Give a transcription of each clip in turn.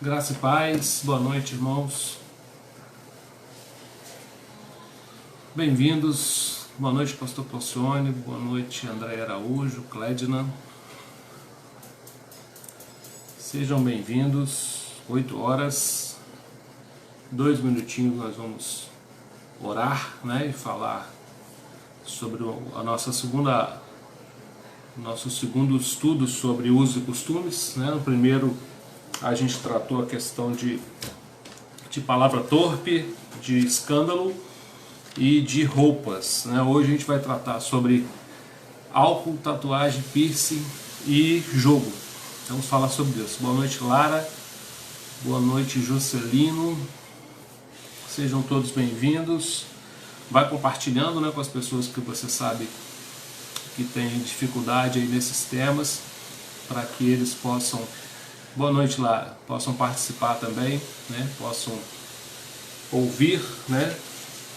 Graça e paz, boa noite, irmãos. Bem-vindos, boa noite, pastor Proccione, boa noite, André Araújo, Clédina. Sejam bem-vindos, 8 horas, 2 minutinhos nós vamos orar, e falar sobre nosso segundo estudo sobre usos e costumes. No primeiro a gente tratou a questão de palavra torpe, de escândalo e de roupas. Hoje a gente vai tratar sobre álcool, tatuagem, piercing e jogo. Vamos falar sobre isso. Boa noite, Lara. Boa noite, Juscelino. Sejam todos bem-vindos. Vai compartilhando com as pessoas que você sabe que têm dificuldade aí nesses temas, para que eles possam, boa noite, Lara, possam participar também, possam ouvir,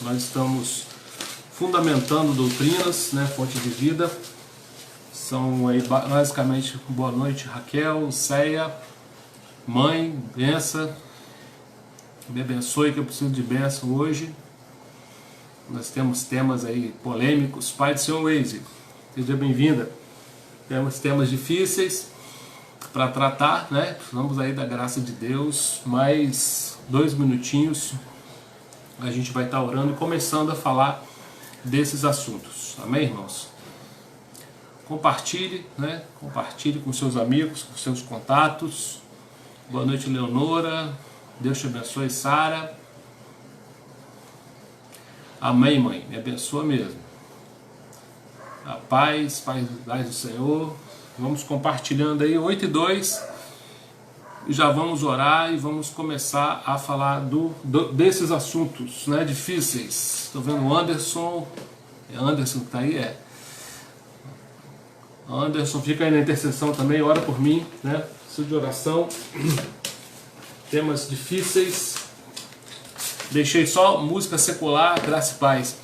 Nós estamos fundamentando doutrinas, fonte de vida. São aí basicamente, boa noite, Raquel, Ceia, mãe, benção, me abençoe que eu preciso de bênção hoje. Nós temos temas aí polêmicos. Pai do Senhor Waze, seja bem-vinda. Temos temas difíceis para tratar, Precisamos aí da graça de Deus. Mais 2 minutinhos a gente vai estar orando e começando a falar desses assuntos. Amém, irmãos? Compartilhe, Compartilhe com seus amigos, com seus contatos. Boa noite, Leonora. Deus te abençoe, Sara. Amém, mãe. Me abençoa mesmo. A paz do Senhor. Vamos compartilhando aí, 8:02. E já vamos orar e vamos começar a falar desses assuntos, difíceis. Estou vendo o Anderson. É Anderson que está aí? Anderson, fica aí na intercessão também, ora por mim, Preciso de oração. Temas difíceis. Deixei só música secular, graça e paz.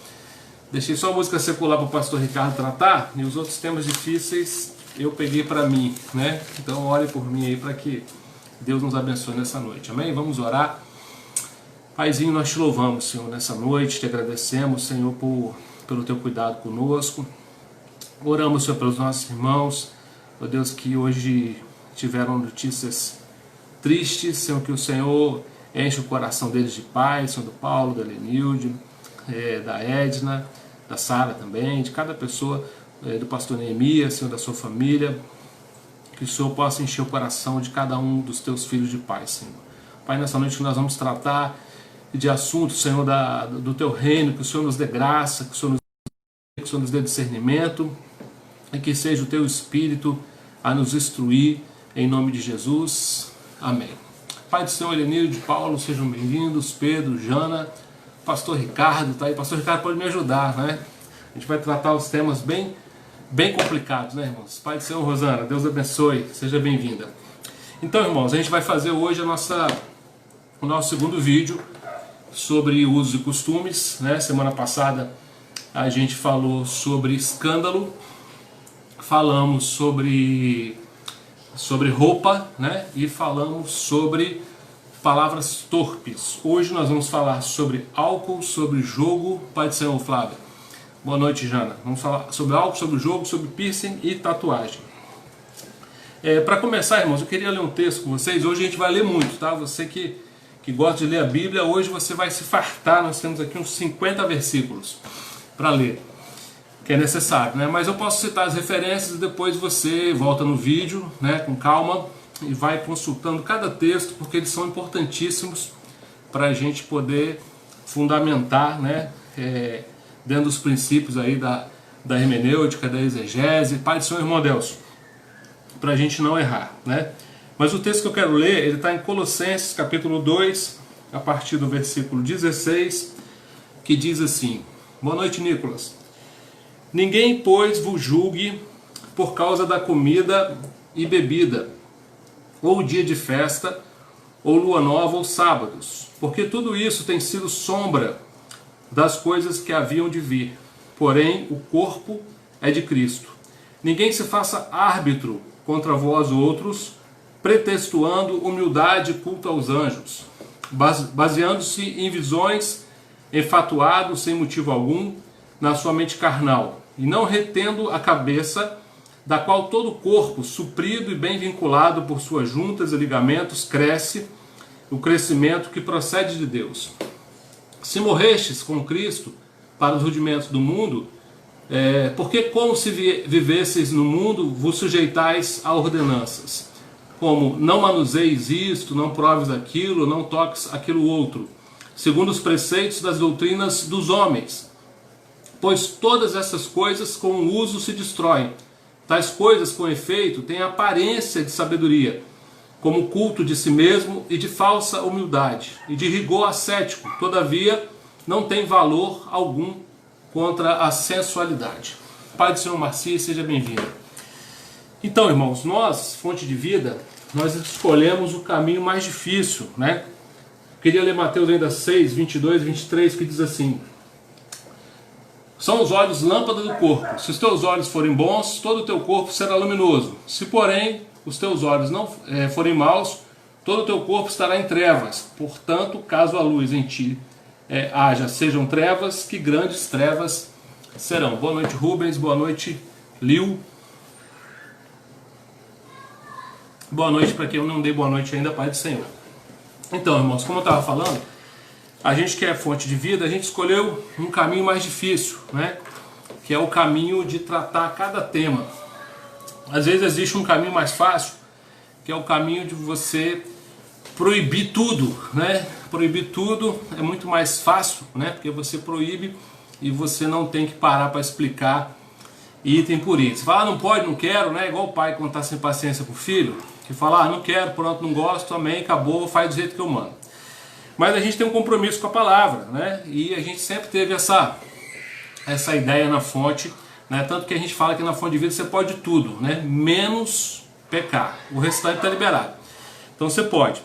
Deixei só música secular para o pastor Ricardo tratar, e os outros temas difíceis eu peguei para mim, Então ore por mim aí para que Deus nos abençoe nessa noite, amém? Vamos orar. Paizinho, nós te louvamos, Senhor, nessa noite, te agradecemos, Senhor, pelo teu cuidado conosco. Oramos, Senhor, pelos nossos irmãos, ó Deus, que hoje tiveram notícias tristes, Senhor, que o Senhor enche o coração deles de paz, Senhor, do Paulo, da Lenilde, da Edna, da Sara também, de cada pessoa, do pastor Neemias, Senhor, da sua família, que o Senhor possa encher o coração de cada um dos teus filhos de paz, Senhor. Pai, nessa noite nós vamos tratar de assuntos, Senhor, do teu reino, que o Senhor nos dê graça, que o Senhor nos dê discernimento, e que seja o teu Espírito a nos instruir, em nome de Jesus. Amém. Pai do Senhor, Elenilde, Paulo, sejam bem-vindos, Pedro, Jana, pastor Ricardo, tá aí, pastor Ricardo pode me ajudar, A gente vai tratar os temas bem complicados, irmãos? Pai do Senhor, Rosana, Deus abençoe, seja bem-vinda. Então, irmãos, a gente vai fazer hoje o nosso segundo vídeo sobre usos e costumes, Semana passada a gente falou sobre escândalo, falamos sobre roupa, e falamos sobre palavras torpes. Hoje nós vamos falar sobre álcool, sobre jogo. Pai do Senhor, Flávio. Boa noite, Jana. Vamos falar sobre álcool, sobre jogo, sobre piercing e tatuagem. Para começar, irmãos, eu queria ler um texto com vocês. Hoje a gente vai ler muito, tá? Você que gosta de ler a Bíblia, hoje você vai se fartar. Nós temos aqui uns 50 versículos para ler, que é necessário, Mas eu posso citar as referências e depois você volta no vídeo, com calma, e vai consultando cada texto, porque eles são importantíssimos para a gente poder fundamentar, dentro dos princípios aí da hermenêutica, da exegese. Pai do Senhor, irmão Delcio, para a gente não errar, Mas o texto que eu quero ler, ele está em Colossenses, capítulo 2, a partir do versículo 16, que diz assim: boa noite, Nicolas. Ninguém, pois, vos julgue por causa da comida e bebida, ou dia de festa, ou lua nova, ou sábados, porque tudo isso tem sido sombra das coisas que haviam de vir. Porém, o corpo é de Cristo. Ninguém se faça árbitro contra vós outros, pretextuando humildade e culto aos anjos, baseando-se em visões, enfatuado sem motivo algum na sua mente carnal, e não retendo a cabeça, da qual todo o corpo, suprido e bem vinculado por suas juntas e ligamentos, cresce, o crescimento que procede de Deus. Se morrestes com Cristo para os rudimentos do mundo, porque como se vivesseis no mundo, vos sujeitais a ordenanças, como não manuseis isto, não proves aquilo, não toques aquilo outro, segundo os preceitos das doutrinas dos homens. Pois todas essas coisas com o uso se destroem. Tais coisas, com efeito, têm aparência de sabedoria, como culto de si mesmo e de falsa humildade, e de rigor ascético, todavia não tem valor algum contra a sensualidade. Pai do Senhor Marci, seja bem-vindo. Então, irmãos, nós, Fonte de Vida, nós escolhemos o caminho mais difícil, né? Queria ler Mateus ainda 6, 22 e 23, que diz assim: são os olhos lâmpada do corpo. Se os teus olhos forem bons, todo o teu corpo será luminoso. Se, porém, os teus olhos não forem maus, todo o teu corpo estará em trevas. Portanto, caso a luz em ti haja, sejam trevas, que grandes trevas serão. Boa noite, Rubens. Boa noite, Liu. Boa noite para quem eu não dei boa noite ainda, Pai do Senhor. Então, irmãos, como eu estava falando, a gente que é Fonte de Vida, a gente escolheu um caminho mais difícil, né? Que é o caminho de tratar cada tema. Às vezes existe um caminho mais fácil, que é o caminho de você proibir tudo, né? Proibir tudo é muito mais fácil, né? Porque você proíbe e você não tem que parar para explicar item por item. Você fala, não pode, não quero, né? Igual o pai quando está sem paciência com o filho, que fala, não quero, pronto, não gosto, amém, acabou, faz do jeito que eu mando. Mas a gente tem um compromisso com a palavra, né? E a gente sempre teve essa ideia na fonte, né? Tanto que a gente fala que na Fonte de Vida você pode tudo, né? Menos pecar. O restante está liberado. Então você pode.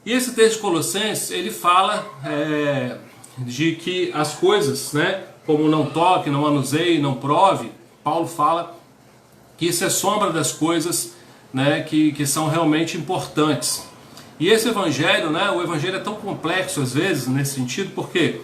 E esse texto de Colossenses, ele fala de que as coisas, né? Como não toque, não manuseie, não prove, Paulo fala que isso é sombra das coisas, né? Que são realmente importantes. E esse evangelho, né, o evangelho é tão complexo às vezes nesse sentido, porque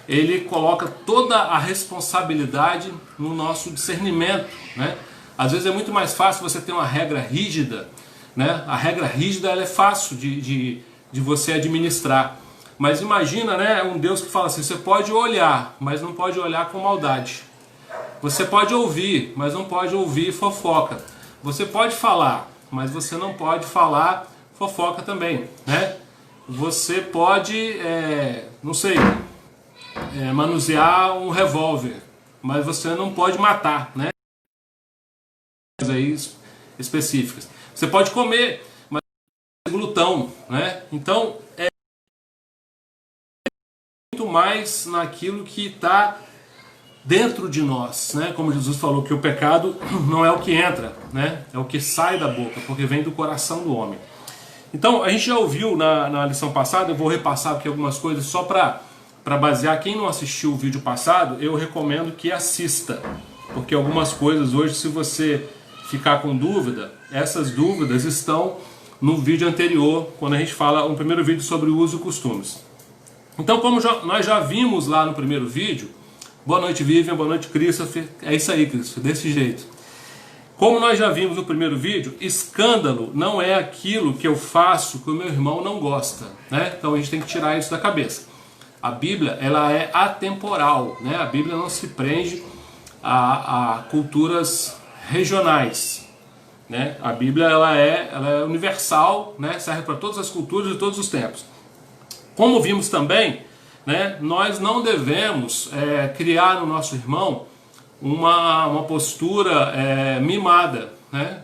ele coloca toda a responsabilidade no nosso discernimento, né? Às vezes é muito mais fácil você ter uma regra rígida, né? A regra rígida ela é fácil de você administrar. Mas imagina, né, um Deus que fala assim, você pode olhar, mas não pode olhar com maldade. Você pode ouvir, mas não pode ouvir fofoca. Você pode falar, mas você não pode falar fofoca também, né? Você pode, não sei, manusear um revólver, mas você não pode matar, né? Aí específicas. Você pode comer, mas é glutão, né? Então é muito mais naquilo que está dentro de nós, né? Como Jesus falou que o pecado não é o que entra, né? É o que sai da boca, porque vem do coração do homem. Então, a gente já ouviu na lição passada, eu vou repassar aqui algumas coisas só para basear. Quem não assistiu o vídeo passado, eu recomendo que assista, porque algumas coisas hoje, se você ficar com dúvida, essas dúvidas estão no vídeo anterior, quando a gente fala no primeiro vídeo sobre o uso e costumes. Então, como nós já vimos lá no primeiro vídeo, boa noite Vivian, boa noite Christopher, é isso aí Christopher, desse jeito. Como nós já vimos no primeiro vídeo, escândalo não é aquilo que eu faço que o meu irmão não gosta, né? Então a gente tem que tirar isso da cabeça. A Bíblia, ela é atemporal, né? A Bíblia não se prende a culturas regionais, né? A Bíblia ela é universal, né? Serve para todas as culturas e todos os tempos. Como vimos também, né? Nós não devemos criar no nosso irmão uma postura mimada, né?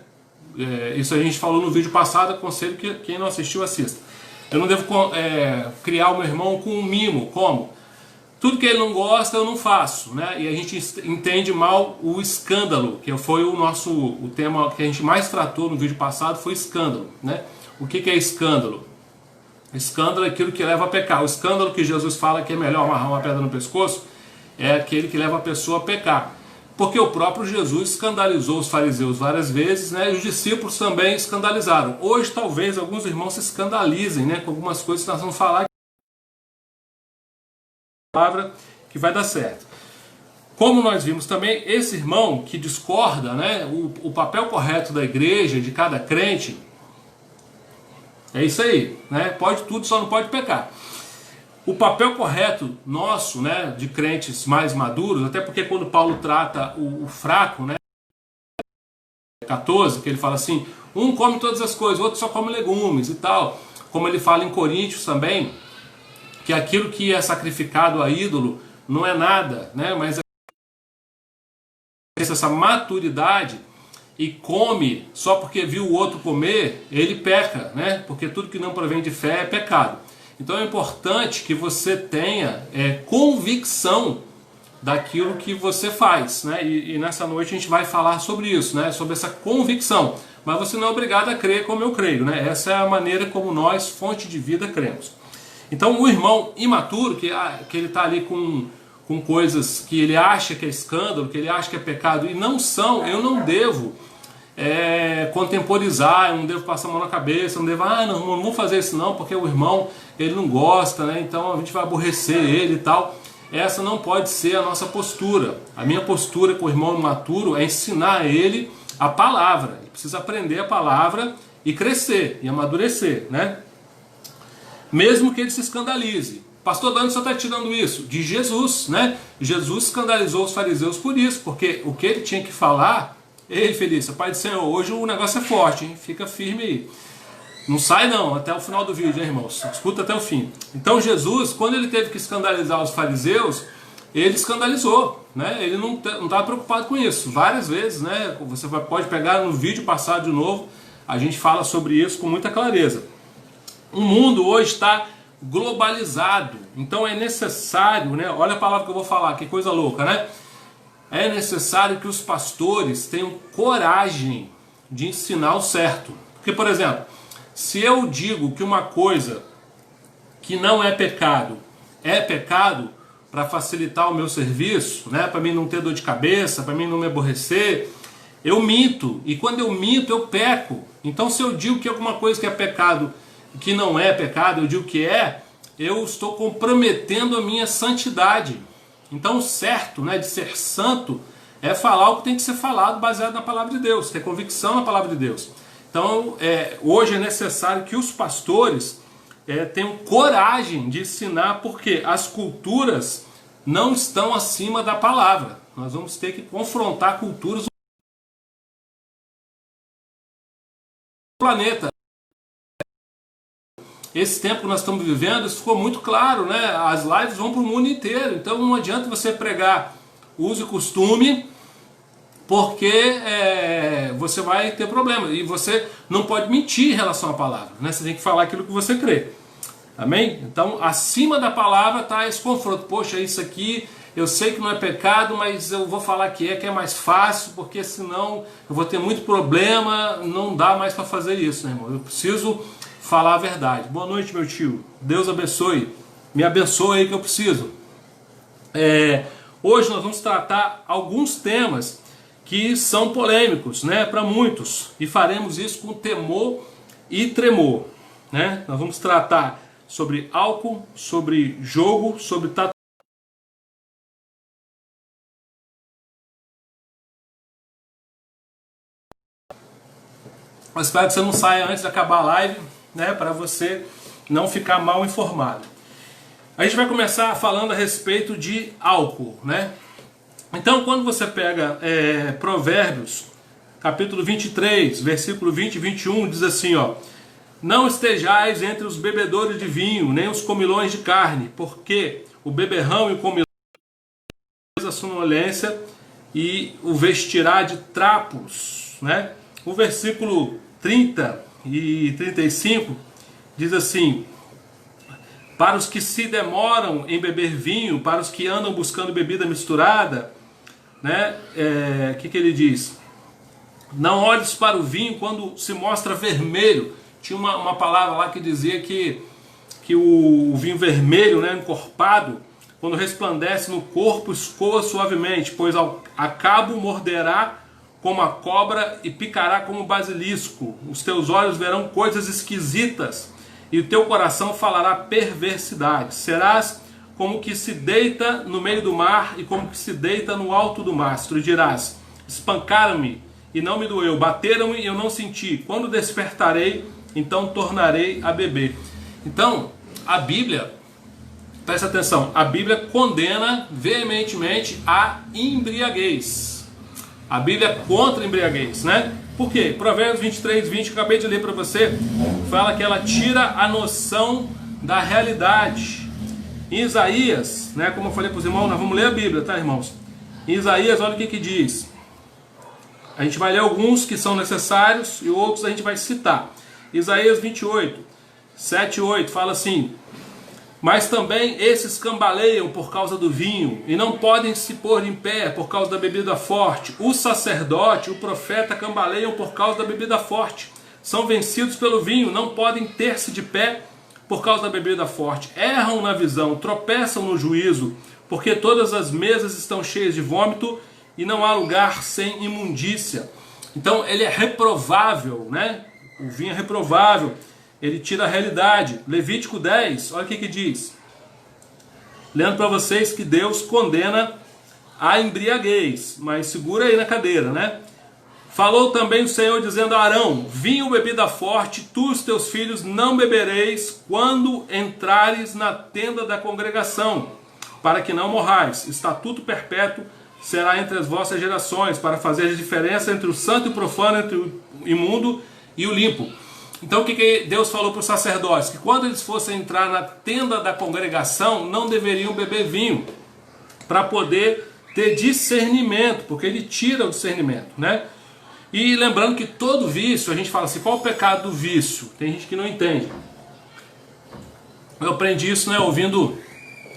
Isso a gente falou no vídeo passado, aconselho que quem não assistiu assista. Eu não devo criar o meu irmão com um mimo, como? Tudo que ele não gosta eu não faço, né? E a gente entende mal o escândalo, que foi o tema que a gente mais tratou no vídeo passado, foi escândalo, né? O que é escândalo? Escândalo é aquilo que leva a pecar. O escândalo que Jesus fala que é melhor amarrar uma pedra no pescoço é aquele que leva a pessoa a pecar. porque o próprio Jesus escandalizou os fariseus várias vezes, né? E os discípulos também escandalizaram. Hoje talvez alguns irmãos se escandalizem, né, com algumas coisas que nós vamos falar, palavra que vai dar certo. Como nós vimos também, esse irmão que discorda, né, o papel correto da igreja, de cada crente, é isso aí, né? Pode tudo, só não pode pecar. O papel correto nosso, né, de crentes mais maduros, até porque quando Paulo trata o fraco, né, 14, que ele fala assim, um come todas as coisas, o outro só come legumes e tal. Como ele fala em Coríntios também, que aquilo que é sacrificado a ídolo não é nada, né, mas essa maturidade e come só porque viu o outro comer, ele peca, né? Porque tudo que não provém de fé é pecado. Então é importante que você tenha convicção daquilo que você faz, né? E nessa noite a gente vai falar sobre isso, né? Sobre essa convicção. Mas você não é obrigado a crer como eu creio, né? Essa é a maneira como nós, fonte de vida, cremos. Então o irmão imaturo, que ele está ali com coisas que ele acha que é escândalo, que ele acha que é pecado, e não são, eu não devo contemporizar, eu não devo passar a mão na cabeça, eu não devo, não vou fazer isso não, porque o irmão, ele não gosta, né? Então a gente vai aborrecer ele e tal. Essa não pode ser a nossa postura. A minha postura com o irmão imaturo é ensinar ele a palavra. Ele precisa aprender a palavra e crescer, e amadurecer, né? Mesmo que ele se escandalize. Pastor Dani só está tirando isso de Jesus, né? Jesus escandalizou os fariseus por isso, porque o que ele tinha que falar, ei Felícia, Pai do Senhor, hoje o negócio é forte, hein? Fica firme aí. Não sai não, até o final do vídeo, hein, irmãos? Escuta até o fim. Então Jesus, quando ele teve que escandalizar os fariseus, ele escandalizou, né? Ele não estava preocupado com isso. Várias vezes, né? Você pode pegar no vídeo passado de novo, a gente fala sobre isso com muita clareza. O mundo hoje está globalizado, então é necessário, né? Olha a palavra que eu vou falar, que coisa louca, né? É necessário que os pastores tenham coragem de ensinar o certo. Porque, por exemplo, se eu digo que uma coisa que não é pecado para facilitar o meu serviço, né? Para mim não ter dor de cabeça, para mim não me aborrecer, eu minto, e quando eu minto eu peco. Então se eu digo que alguma coisa que é pecado, que não é pecado, eu digo que eu estou comprometendo a minha santidade. Então o certo, né, de ser santo é falar o que tem que ser falado baseado na palavra de Deus, ter convicção na palavra de Deus. Então hoje é necessário que os pastores tenham coragem de ensinar, porque as culturas não estão acima da palavra. Nós vamos ter que confrontar culturas do planeta. Esse tempo que nós estamos vivendo, isso ficou muito claro, né? As lives vão para o mundo inteiro, então não adianta você pregar uso e costume, porque você vai ter problema, e você não pode mentir em relação à palavra, né? Você tem que falar aquilo que você crê, amém? Então acima da palavra está esse confronto. Poxa, isso aqui eu sei que não é pecado, mas eu vou falar que é mais fácil, porque senão eu vou ter muito problema, não dá mais para fazer isso, né, irmão? Eu preciso falar a verdade. Boa noite, meu tio. Deus abençoe. Me abençoe aí que eu preciso. Hoje nós vamos tratar alguns temas que são polêmicos, né, para muitos. E faremos isso com temor e tremor, né? Nós vamos tratar sobre álcool, sobre jogo, sobre tatuagem. Mas espero que você não saia antes de acabar a live, né, para você não ficar mal informado. A gente vai começar falando a respeito de álcool, né? Então, quando você pega Provérbios, capítulo 23, versículo 20 e 21, diz assim, ó: não estejais entre os bebedores de vinho, nem os comilões de carne, porque o beberrão e o comilão a sonolência e o vestirá de trapos, né? O versículo 30 e 35 diz assim: para os que se demoram em beber vinho, para os que andam buscando bebida misturada, né? Que ele diz? Não olhes para o vinho quando se mostra vermelho. Tinha uma palavra lá que dizia que o vinho vermelho, né, encorpado, quando resplandece no corpo, escoa suavemente, pois ao cabo morderá como a cobra e picará como o basilisco. Os teus olhos verão coisas esquisitas e o teu coração falará perversidade. Serás como que se deita no meio do mar e como que se deita no alto do mastro. E dirás: espancaram-me e não me doeu, bateram-me e eu não senti. Quando despertarei, então tornarei a beber. Então, a Bíblia, presta atenção, a Bíblia condena veementemente a embriaguez. A Bíblia é contra a embriaguez, né? Por quê? Provérbios 23, 20, que eu acabei de ler para você, fala que ela tira a noção da realidade. Em Isaías, né, como eu falei para os irmãos, nós vamos ler a Bíblia, tá, irmãos? Em Isaías, olha o que diz. A gente vai ler alguns que são necessários e outros a gente vai citar. Isaías 28, 7 e 8, fala assim: mas também esses cambaleiam por causa do vinho, e não podem se pôr em pé por causa da bebida forte. O sacerdote, o profeta cambaleiam por causa da bebida forte. São vencidos pelo vinho, não podem ter-se de pé por causa da bebida forte. Erram na visão, tropeçam no juízo, porque todas as mesas estão cheias de vômito, e não há lugar sem imundícia. Então ele é reprovável, né? O vinho é reprovável. Ele tira a realidade. Levítico 10, olha o que diz. Lendo para vocês que Deus condena a embriaguez. Mas segura aí na cadeira, né? Falou também o Senhor dizendo a Arão: vinho, bebida forte, tu e os teus filhos não bebereis quando entrares na tenda da congregação, para que não morrais. Estatuto perpétuo será entre as vossas gerações, para fazer a diferença entre o santo e o profano, entre o imundo e o limpo. Então o que Deus falou para os sacerdotes? Que quando eles fossem entrar na tenda da congregação, não deveriam beber vinho, para poder ter discernimento, porque ele tira o discernimento, né? E lembrando que todo vício, a gente fala assim, qual o pecado do vício? Tem gente que não entende. Eu aprendi isso, né, ouvindo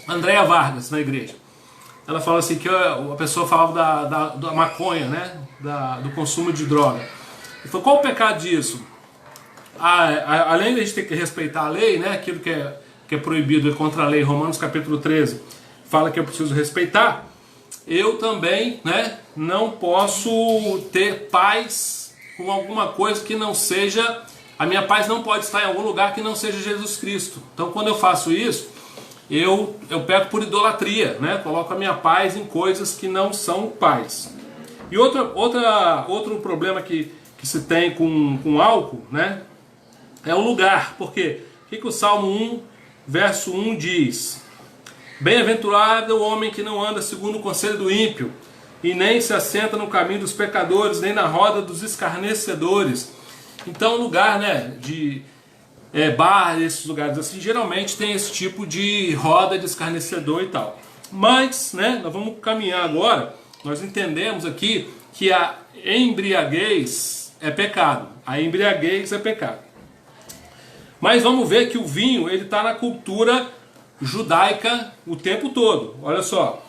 Andréa Vargas na igreja. Ela fala assim, que a pessoa falava da maconha, né, do consumo de droga. Ele falou, qual o pecado disso? Além de a gente ter que respeitar a lei, né, aquilo que é proibido é contra a lei, Romanos capítulo 13, fala que eu preciso respeitar, eu também, né, não posso ter paz com alguma coisa que não seja, a minha paz não pode estar em algum lugar que não seja Jesus Cristo. Então quando eu faço isso, eu peco por idolatria, né, coloco a minha paz em coisas que não são paz. E outro problema que se tem com álcool, né, é o lugar. Por quê? O que o Salmo 1, verso 1 diz? Bem-aventurado o homem que não anda segundo o conselho do ímpio, e nem se assenta no caminho dos pecadores, nem na roda dos escarnecedores. Então, lugar, né, de bar, esses lugares assim, geralmente tem esse tipo de roda de escarnecedor e tal. Mas, né, nós vamos caminhar agora, nós entendemos aqui que a embriaguez é pecado. A embriaguez é pecado. Mas vamos ver que o vinho, ele está na cultura judaica o tempo todo. Olha só,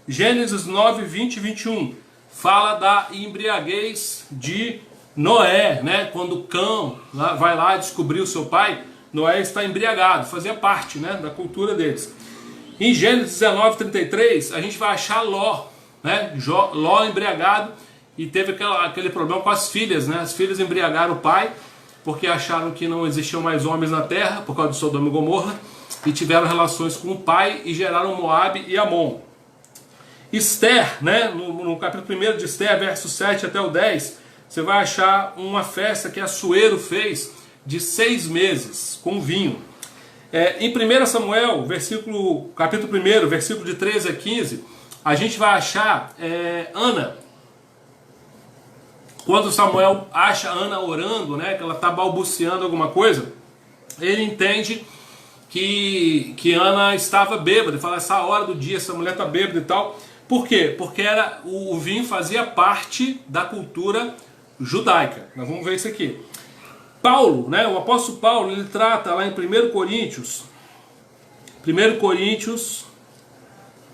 Gênesis 9, 20 e 21 fala da embriaguez de Noé, né? Quando Cão vai lá descobrir o seu pai, Noé está embriagado, fazia parte, né, da cultura deles. Em Gênesis 19, 33, a gente vai achar Ló, né? Ló embriagado, e teve aquele problema com as filhas, né? As filhas embriagaram o pai, porque acharam que não existiam mais homens na terra, por causa de Sodoma e Gomorra, e tiveram relações com o pai e geraram Moabe e Amon. Esther, né, no capítulo 1 de Esther, versos 7 até o 10, você vai achar uma festa que Assuero fez de 6 meses com vinho. Em 1 Samuel, capítulo 1, versículo de 13 a 15, a gente vai achar Ana. Quando Samuel acha Ana orando, né, que ela está balbuciando alguma coisa, ele entende que Ana estava bêbada. Ele fala, essa hora do dia, essa mulher está bêbada e tal. Por quê? Porque o vinho fazia parte da cultura judaica. Nós vamos ver isso aqui. Paulo, né, o apóstolo Paulo, ele trata lá em 1 Coríntios,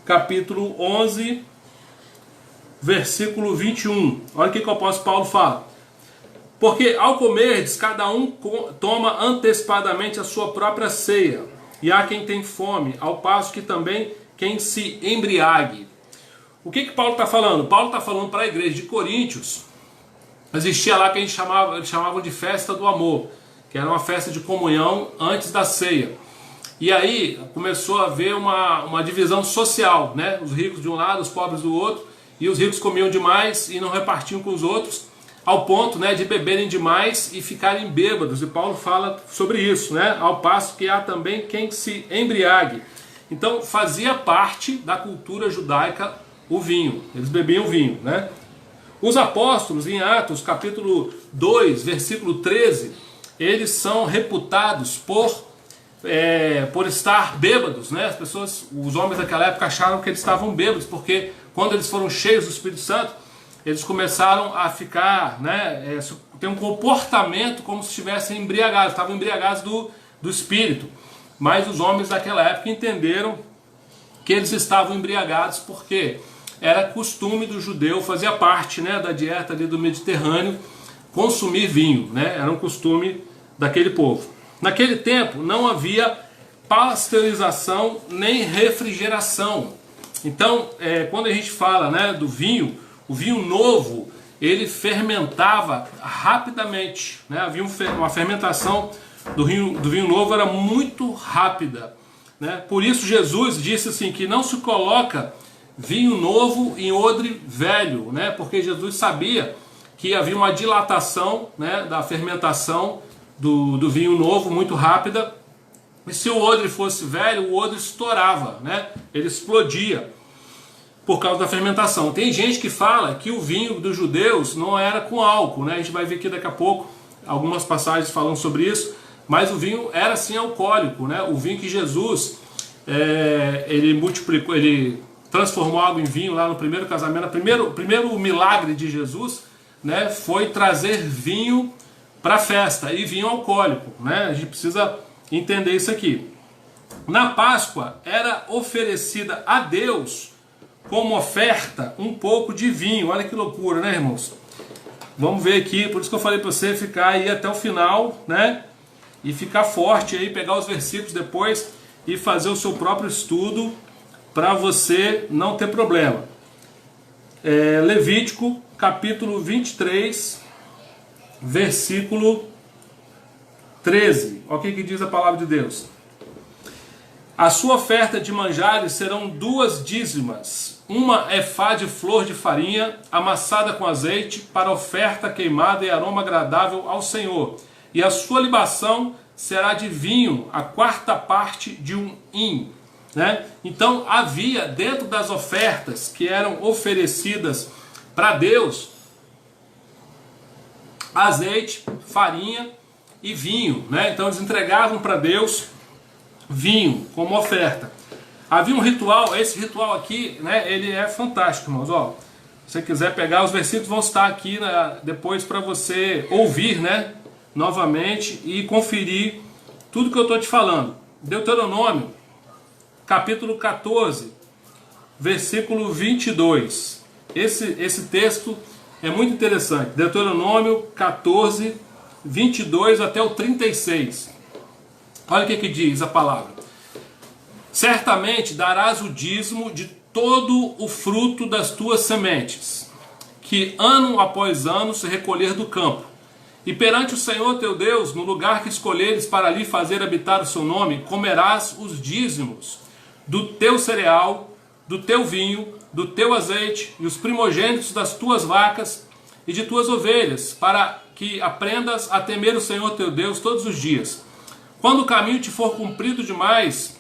capítulo 11, versículo 21. Olha o que o apóstolo Paulo fala. Porque ao comerdes, cada um toma antecipadamente a sua própria ceia, e há quem tem fome, ao passo que também quem se embriague. O que Paulo está falando? Paulo está falando para a igreja de Coríntios. Existia lá que eles chamavam de festa do amor, que era uma festa de comunhão antes da ceia. E aí começou a haver uma divisão social, né? Os ricos de um lado, os pobres do outro, e os ricos comiam demais e não repartiam com os outros, ao ponto, né, de beberem demais e ficarem bêbados. E Paulo fala sobre isso, né? Ao passo que há também quem se embriague. Então fazia parte da cultura judaica o vinho, eles bebiam vinho, né? Os apóstolos, em Atos capítulo 2, versículo 13, eles são reputados por estar bêbados, né? As pessoas, os homens daquela época acharam que eles estavam bêbados, porque quando eles foram cheios do Espírito Santo, eles começaram a ficar, né, ter um comportamento como se estivessem embriagados, estavam embriagados do Espírito. Mas os homens daquela época entenderam que eles estavam embriagados porque era costume do judeu, fazia parte, né, da dieta ali do Mediterrâneo, consumir vinho, né? Era um costume daquele povo. Naquele tempo não havia pasteurização nem refrigeração. Então, quando a gente fala, né, do vinho, o vinho novo, ele fermentava rapidamente, né? Havia uma fermentação do vinho novo, era muito rápida, né? Por isso Jesus disse assim, que não se coloca vinho novo em odre velho, né? Porque Jesus sabia que havia uma dilatação, né, da fermentação do vinho novo muito rápida, e se o odre fosse velho, o odre estourava, né? Ele explodia por causa da fermentação. Tem gente que fala que o vinho dos judeus não era com álcool, né? A gente vai ver aqui daqui a pouco algumas passagens falando sobre isso, mas o vinho era sim alcoólico, né? O vinho que Jesus ele multiplicou, ele transformou água em vinho lá no primeiro casamento. O primeiro milagre de Jesus, né, foi trazer vinho para a festa, e vinho alcoólico, né? A gente precisa entender isso aqui. Na Páscoa era oferecida a Deus como oferta um pouco de vinho. Olha que loucura, né, irmãos? Vamos ver aqui, por isso que eu falei para você ficar aí até o final, né? E ficar forte aí, pegar os versículos depois e fazer o seu próprio estudo para você não ter problema. Levítico capítulo 23, versículo 13. Olha o que diz a palavra de Deus. A sua oferta de manjares serão 2 dízimas, uma efá de flor de farinha amassada com azeite, para oferta queimada e aroma agradável ao Senhor. E a sua libação será de vinho, a 4ª parte de um hin. Né? Então havia dentro das ofertas que eram oferecidas para Deus azeite, farinha e vinho, né? Então eles entregavam para Deus vinho como oferta. Havia um ritual, esse ritual aqui, né, ele é fantástico, irmãos. Ó, se você quiser pegar, os versículos vão estar aqui, né, depois para você ouvir, né, novamente e conferir tudo que eu estou te falando. Deuteronômio capítulo 14, versículo 22. Esse texto é muito interessante. Deuteronômio 14, 22 até o 36. Olha o que diz a palavra. Certamente darás o dízimo de todo o fruto das tuas sementes, que ano após ano se recolher do campo. E perante o Senhor teu Deus, no lugar que escolheres para ali fazer habitar o seu nome, comerás os dízimos do teu cereal, do teu vinho, do teu azeite e os primogênitos das tuas vacas e de tuas ovelhas, para que aprendas a temer o Senhor teu Deus todos os dias. Quando o caminho te for comprido demais...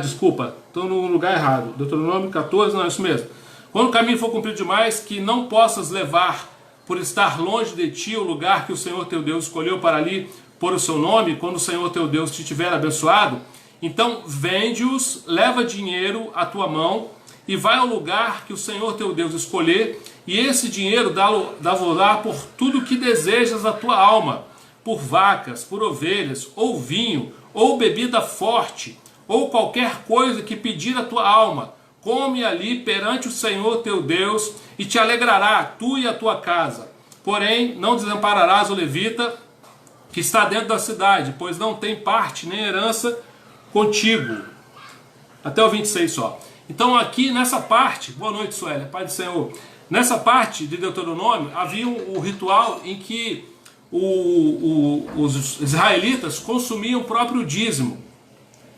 desculpa, estou no lugar errado. Deuteronômio 14, não é isso mesmo. Quando o caminho for comprido demais, que não possas levar, por estar longe de ti, o lugar que o Senhor teu Deus escolheu para ali pôr o seu nome, quando o Senhor teu Deus te tiver abençoado, então vende-os, leva dinheiro à tua mão e vai ao lugar que o Senhor teu Deus escolher, e esse dinheiro dá-vos-á por tudo que desejas a tua alma, por vacas, por ovelhas, ou vinho, ou bebida forte, ou qualquer coisa que pedir a tua alma. Come ali perante o Senhor teu Deus, e te alegrará, tu e a tua casa. Porém, não desampararás o levita que está dentro da cidade, pois não tem parte nem herança contigo. Até o 26 só. Então aqui nessa parte, boa noite Suélia, Pai do Senhor. Nessa parte de Deuteronômio havia o ritual em que os israelitas consumiam o próprio dízimo.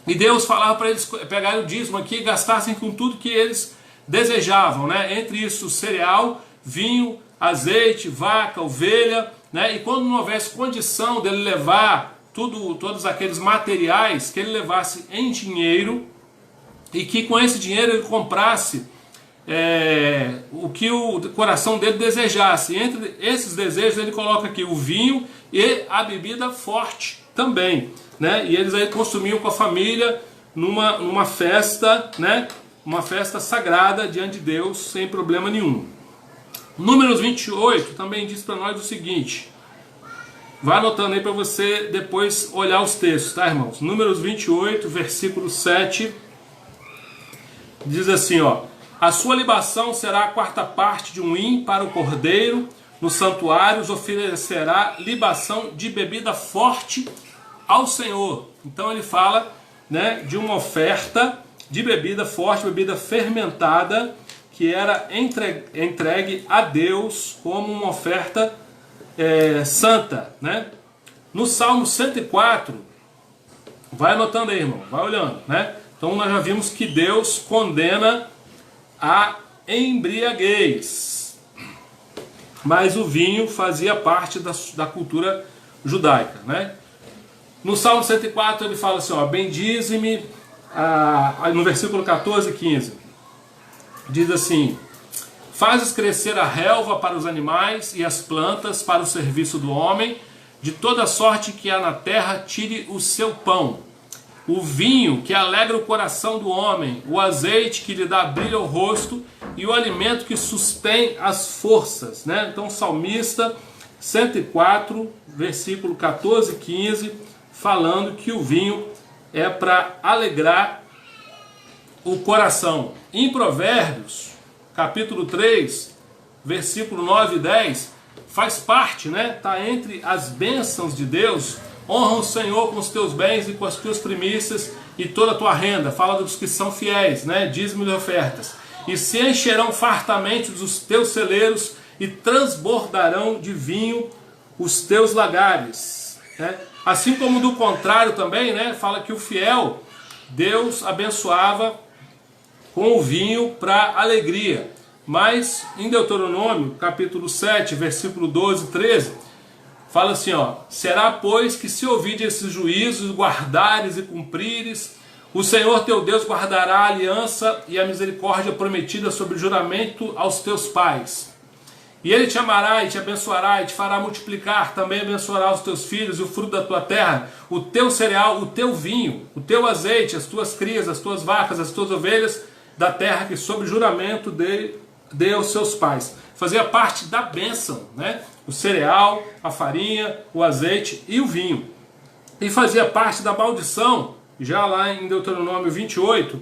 E Deus falava para eles pegarem o dízimo aqui e gastassem com tudo que eles desejavam, né? Entre isso cereal, vinho, azeite, vaca, ovelha, né? E quando não houvesse condição dele levar todos aqueles materiais, que ele levasse em dinheiro e que com esse dinheiro ele comprasse o que o coração dele desejasse. E entre esses desejos ele coloca aqui o vinho e a bebida forte também, né? E eles aí consumiam com a família numa festa, né? Uma festa sagrada diante de Deus sem problema nenhum. Números 28 também diz para nós o seguinte, vai anotando aí para você depois olhar os textos, tá, irmãos? Números 28, versículo 7, diz assim, ó: a sua libação será a 4ª parte de um hin para o cordeiro, nos santuários oferecerá libação de bebida forte ao Senhor. Então ele fala, né, de uma oferta de bebida forte, bebida fermentada, que era entregue a Deus como uma oferta santa, né? No Salmo 104, vai anotando aí, irmão, vai olhando, né? Então nós já vimos que Deus condena a embriaguez, mas o vinho fazia parte da cultura judaica, né? No Salmo 104 ele fala assim, ó: bendize-me, no versículo 14 e 15, diz assim: fazes crescer a relva para os animais e as plantas para o serviço do homem, de toda sorte que há na terra tire o seu pão. O vinho que alegra o coração do homem, o azeite que lhe dá brilho ao rosto e o alimento que sustém as forças, né? Então o salmista 104, versículo 14 e 15, falando que o vinho é para alegrar o coração. Em Provérbios, capítulo 3, versículo 9 e 10, faz parte, né? Está entre as bênçãos de Deus. Honra o Senhor com os teus bens e com as tuas primícias e toda a tua renda. Fala dos que são fiéis, né? Dízimo e ofertas. E se encherão fartamente os teus celeiros e transbordarão de vinho os teus lagares, né? Assim como do contrário também, né? Fala que o fiel, Deus abençoava com o vinho para alegria. Mas em Deuteronômio, capítulo 7, versículo 12 e 13, fala assim, ó: será, pois, que se ouvides esses juízos, guardares e cumprires, o Senhor teu Deus guardará a aliança e a misericórdia prometida sob juramento aos teus pais. E ele te amará e te abençoará e te fará multiplicar, também abençoará os teus filhos e o fruto da tua terra, o teu cereal, o teu vinho, o teu azeite, as tuas crias, as tuas vacas, as tuas ovelhas, da terra que sob juramento dê aos seus pais. Fazia parte da bênção, né? O cereal, a farinha, o azeite e o vinho. E fazia parte da maldição, já lá em Deuteronômio 28,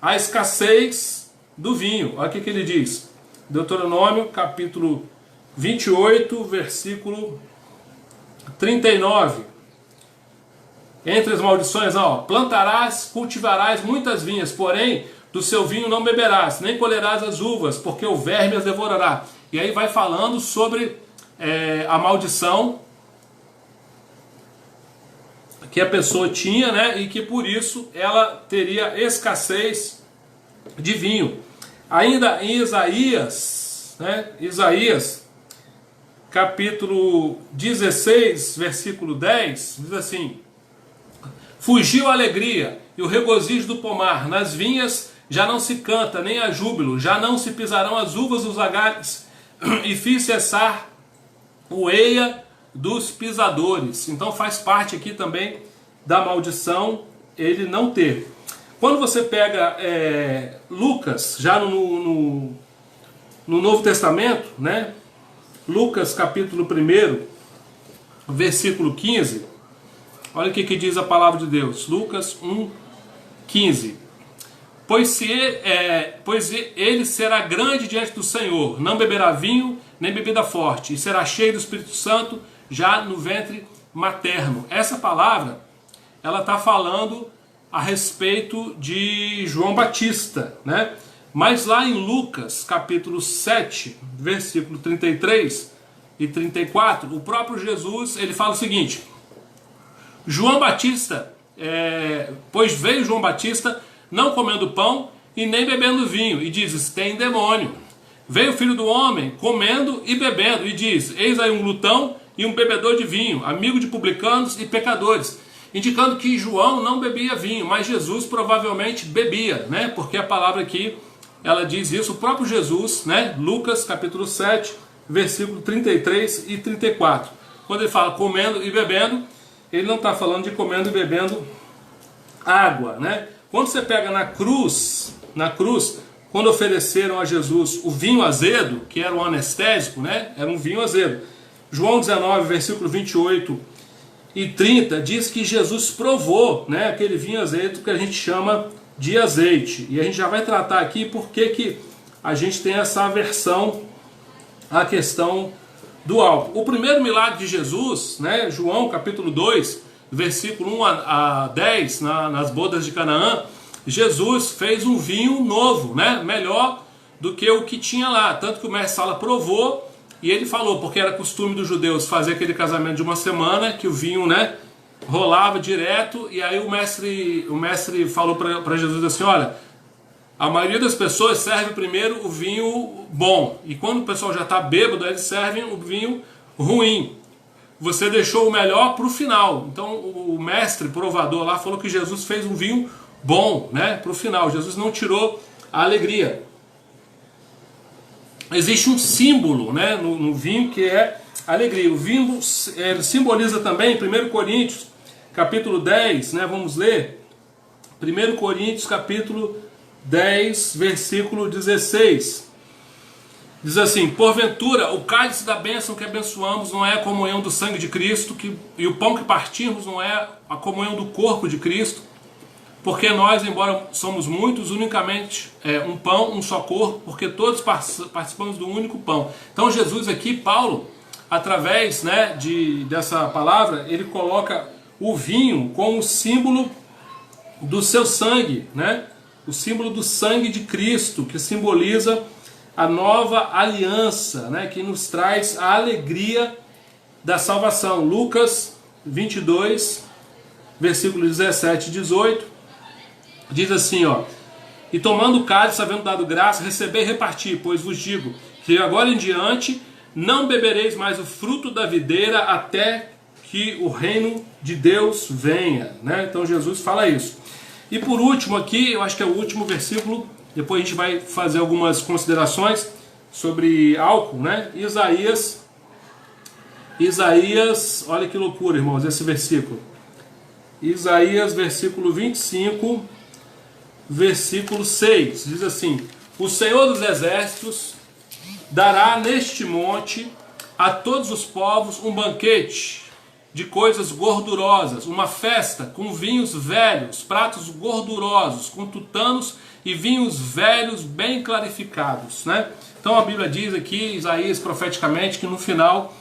a escassez do vinho. Olha o que ele diz. Deuteronômio capítulo 28, versículo 39. Entre as maldições, ó: plantarás, cultivarás muitas vinhas, porém do seu vinho não beberás, nem colherás as uvas, porque o verme as devorará. E aí vai falando sobre a maldição que a pessoa tinha, né, e que por isso ela teria escassez de vinho. Ainda em Isaías, né, Isaías capítulo 16, versículo 10, diz assim: fugiu a alegria e o regozijo do pomar, nas vinhas já não se canta, nem há júbilo, já não se pisarão as uvas dos lagares, e fiz cessar o eia dos pisadores. Então faz parte aqui também da maldição ele não ter. Quando você pega Lucas, já no Novo Testamento, né? Lucas capítulo 1, versículo 15, olha o que diz a palavra de Deus. Lucas 1, 15. Pois ele será grande diante do Senhor, não beberá vinho nem bebida forte, e será cheio do Espírito Santo já no ventre materno. Essa palavra, ela está falando a respeito de João Batista, né? Mas lá em Lucas, capítulo 7, versículo 33 e 34, o próprio Jesus, ele fala o seguinte: João Batista, pois veio João Batista não comendo pão e nem bebendo vinho, e diz, tem demônio. Veio o Filho do Homem comendo e bebendo, e diz, eis aí um glutão e um bebedor de vinho, amigo de publicanos e pecadores. Indicando que João não bebia vinho, mas Jesus provavelmente bebia, né? Porque a palavra aqui, ela diz isso, o próprio Jesus, né? Lucas capítulo 7, versículo 33 e 34. Quando ele fala comendo e bebendo, ele não está falando de comendo e bebendo água, né? Quando você pega na cruz, quando ofereceram a Jesus o vinho azedo, que era um anestésico, né? Era um vinho azedo. João 19, versículo 28 e 30, diz que Jesus provou, né, aquele vinho azedo que a gente chama de azeite. E a gente já vai tratar aqui porque que a gente tem essa aversão à questão do álcool. O primeiro milagre de Jesus, né, João capítulo 2, versículo 1 a 10, nas bodas de Canaã, Jesus fez um vinho novo, né, melhor do que o que tinha lá. Tanto que o mestre Sala provou e ele falou, porque era costume dos judeus fazer aquele casamento de uma semana, que o vinho, né, rolava direto. E aí o mestre falou para Jesus assim, olha, a maioria das pessoas serve primeiro o vinho bom, e quando o pessoal já está bêbado, eles servem o vinho ruim. Você deixou o melhor para o final. Então o mestre provador lá falou que Jesus fez um vinho bom, né, para o final. Jesus não tirou a alegria. Existe um símbolo, né, no vinho, que é a alegria. O vinho simboliza também, 1 Coríntios capítulo 10, né, vamos ler 1 Coríntios capítulo 10, versículo 16. Diz assim, porventura o cálice da bênção que abençoamos não é a comunhão do sangue de Cristo, e o pão que partimos não é a comunhão do corpo de Cristo? Porque nós, embora somos muitos, unicamente um pão, um só corpo, porque todos participamos do único pão. Então Jesus aqui, Paulo, através, né, dessa palavra, ele coloca o vinho como símbolo do seu sangue, né? O símbolo do sangue de Cristo, que simboliza a nova aliança, né, que nos traz a alegria da salvação. Lucas 22, versículos 17 e 18, diz assim, ó, e tomando o cálice, havendo dado graça, recebei e reparti, pois vos digo que agora em diante não bebereis mais o fruto da videira até que o reino de Deus venha, né? Então Jesus fala isso. E por último aqui, eu acho que é o último versículo, depois a gente vai fazer algumas considerações sobre álcool, né? Isaías, olha que loucura, irmãos, esse versículo. Isaías, versículo 25, versículo 6, diz assim, o Senhor dos Exércitos dará neste monte a todos os povos um banquete de coisas gordurosas, uma festa com vinhos velhos, pratos gordurosos, com tutanos e vinhos velhos bem clarificados, né? Então a Bíblia diz aqui, Isaías profeticamente, que no final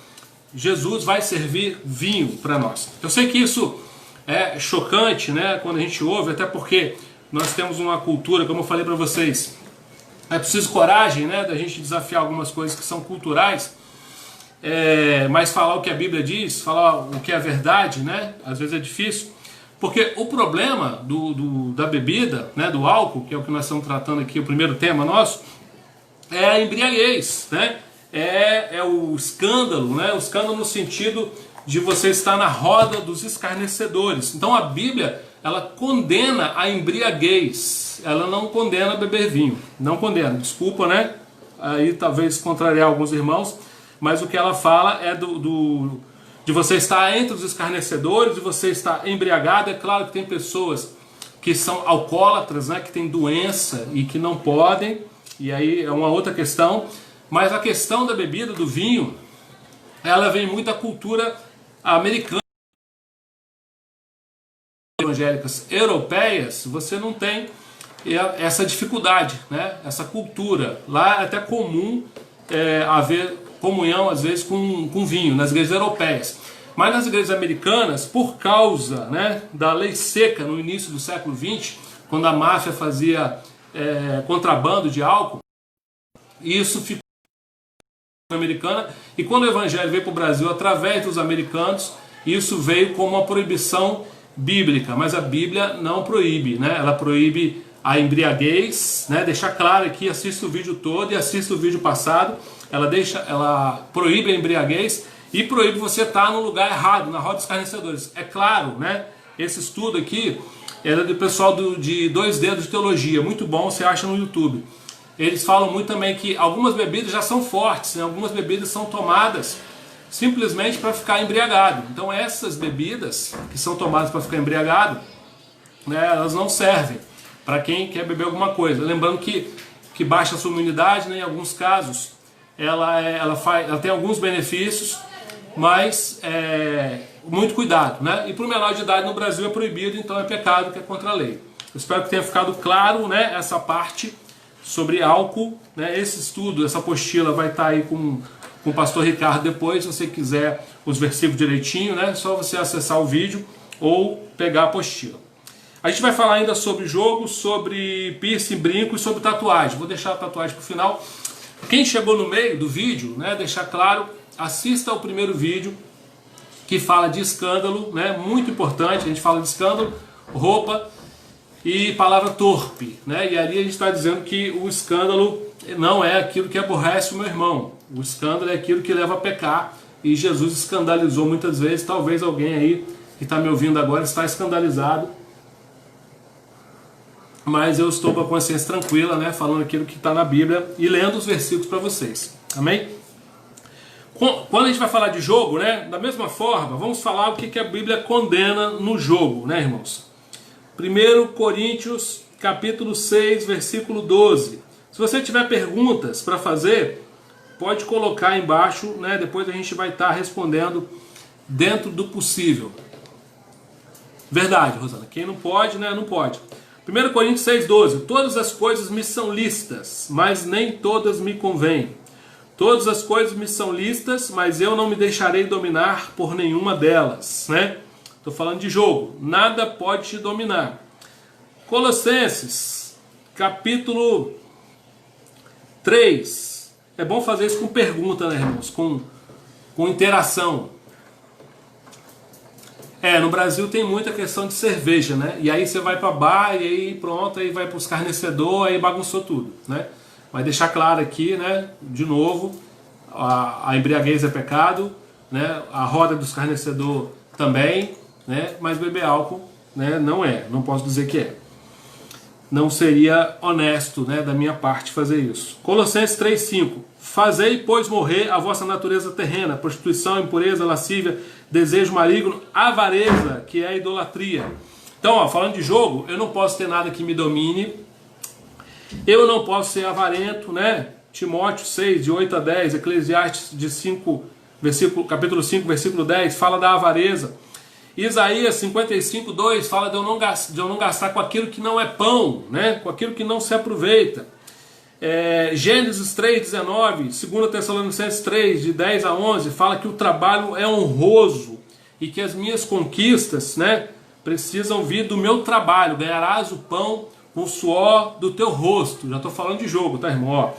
Jesus vai servir vinho para nós. Eu sei que isso é chocante, né, quando a gente ouve, até porque nós temos uma cultura, como eu falei para vocês, é preciso coragem, né, da gente desafiar algumas coisas que são culturais, mas falar o que a Bíblia diz, falar o que é verdade, né, às vezes é difícil, porque o problema da bebida, né, do álcool, que é o que nós estamos tratando aqui, o primeiro tema nosso, é a embriaguez, né, é o escândalo, né, o escândalo no sentido de você estar na roda dos escarnecedores. Então a Bíblia, ela condena a embriaguez, ela não condena beber vinho, não condena, desculpa, né, aí talvez contrariar alguns irmãos, mas o que ela fala é de você estar entre os escarnecedores, de você estar embriagado. É claro que tem pessoas que são alcoólatras, né, que têm doença e que não podem, e aí é uma outra questão, mas a questão da bebida, do vinho, ela vem muito da cultura americana. Evangélicas europeias, você não tem essa dificuldade, né, essa cultura. Lá é até comum haver comunhão às vezes com vinho nas igrejas europeias, Mas nas igrejas americanas, por causa, né, da lei seca no início do século XX, quando a máfia fazia contrabando de álcool, isso ficou na americana, e quando o evangelho veio para o Brasil através dos americanos, isso veio como uma proibição bíblica, mas a Bíblia não proíbe, né? Ela proíbe a embriaguez, né? Deixar claro aqui, assista o vídeo todo e assista o vídeo passado, ela proíbe a embriaguez e proíbe você estar no lugar errado, na roda dos escarnecedores. É claro, né? Esse estudo aqui era do pessoal de 2 Dedos de Teologia, muito bom, você acha no YouTube. Eles falam muito também que algumas bebidas já são fortes, né? Algumas bebidas são tomadas simplesmente para ficar embriagado. Então essas bebidas que são tomadas para ficar embriagado, né, elas não servem para quem quer beber alguma coisa. Lembrando que baixa a sua imunidade, né? Em alguns casos ela tem alguns benefícios, mas muito cuidado, né? E para o menor de idade no Brasil é proibido, então é pecado, que é contra a lei. Eu espero que tenha ficado claro, né, essa parte sobre álcool, né? Esse estudo, essa apostila vai estar aí com o pastor Ricardo depois, se você quiser os versículos direitinho, né? É só você acessar o vídeo ou pegar a apostila. A gente vai falar ainda sobre jogo, sobre piercing, brinco e sobre tatuagem. Vou deixar a tatuagem para o final. Quem chegou no meio do vídeo, né, deixar claro, assista ao primeiro vídeo que fala de escândalo, né? Muito importante, a gente fala de escândalo, roupa e palavra torpe, né? E ali a gente está dizendo que o escândalo não é aquilo que aborrece o meu irmão. O escândalo é aquilo que leva a pecar. E Jesus escandalizou muitas vezes. Talvez alguém aí que está me ouvindo agora está escandalizado. Mas eu estou com a consciência tranquila, né? Falando aquilo que está na Bíblia e lendo os versículos para vocês. Amém? Quando a gente vai falar de jogo, né? Da mesma forma, vamos falar o que a Bíblia condena no jogo, né, irmãos? 1 Coríntios, capítulo 6, versículo 12. Se você tiver perguntas para fazer, pode colocar aí embaixo, né? Depois a gente vai estar respondendo dentro do possível. Verdade, Rosana. Quem não pode, né? Não pode. 1 Coríntios 6, 12. Todas as coisas me são lícitas, mas nem todas me convêm. Todas as coisas me são lícitas, mas eu não me deixarei dominar por nenhuma delas, né? Estou falando de jogo. Nada pode te dominar. Colossenses, capítulo 3. É bom fazer isso com pergunta, né, irmãos? Com interação. No Brasil tem muita questão de cerveja, né? E aí você vai para bar e aí pronto, aí vai para os escarnecedor, aí bagunçou tudo, né? Mas deixar claro aqui, né? De novo, a embriaguez é pecado, né? A roda do escarnecedor também, né? Mas beber álcool, né? Não posso dizer que é. Não seria honesto, né, da minha parte fazer isso. Colossenses 3,5. Fazei, pois, morrer a vossa natureza terrena, prostituição, impureza, lascívia, desejo maligno, avareza, que é a idolatria. Então, ó, falando de jogo, eu não posso ter nada que me domine, eu não posso ser avarento, né? Timóteo 6, de 8 a 10, Eclesiastes capítulo 5, versículo 10, fala da avareza. Isaías 55, 2 fala de eu não gastar com aquilo que não é pão, né? Com aquilo que não se aproveita. Gênesis 3, 19, 2 Tessalonicenses 3, de 10 a 11, fala que o trabalho é honroso e que as minhas conquistas, né, precisam vir do meu trabalho. Ganharás o pão com o suor do teu rosto. Já estou falando de jogo, tá, irmão? Ó.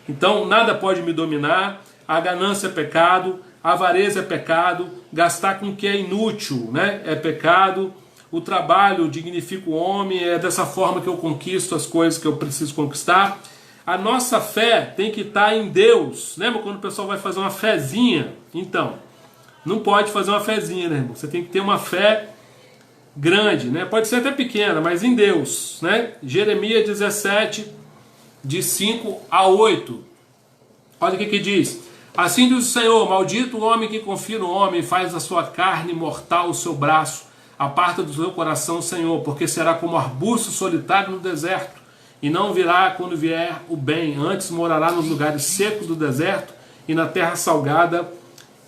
Então, nada pode me dominar. A ganância é pecado. A avareza é pecado, gastar com o que é inútil, né? É pecado, o trabalho dignifica o homem, é dessa forma que eu conquisto as coisas que eu preciso conquistar. A nossa fé tem que estar em Deus. Lembra quando o pessoal vai fazer uma fezinha? Então, não pode fazer uma fezinha, né, irmão? Você tem que ter uma fé grande, né? Pode ser até pequena, mas em Deus, né? Jeremias 17, de 5 a 8. Olha o que diz. Assim diz o Senhor, maldito o homem que confia no homem, faz da sua carne mortal o seu braço, aparta do seu coração, Senhor, porque será como arbusto solitário no deserto, e não virá quando vier o bem, antes morará nos lugares secos do deserto, e na terra salgada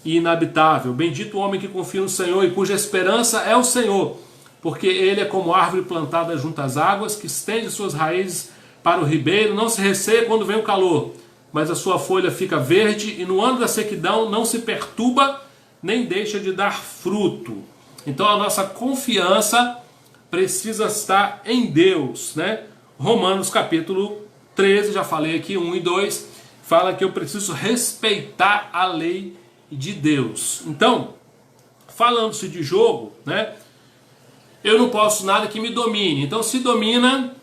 e inabitável. Bendito o homem que confia no Senhor, e cuja esperança é o Senhor, porque ele é como árvore plantada junto às águas, que estende suas raízes para o ribeiro, não se receia quando vem o calor, mas a sua folha fica verde, e no ano da sequidão não se perturba, nem deixa de dar fruto. Então a nossa confiança precisa estar em Deus, né? Romanos capítulo 13, já falei aqui, 1 e 2, fala que eu preciso respeitar a lei de Deus. Então, falando-se de jogo, né? Eu não posso nada que me domine. Então, se domina,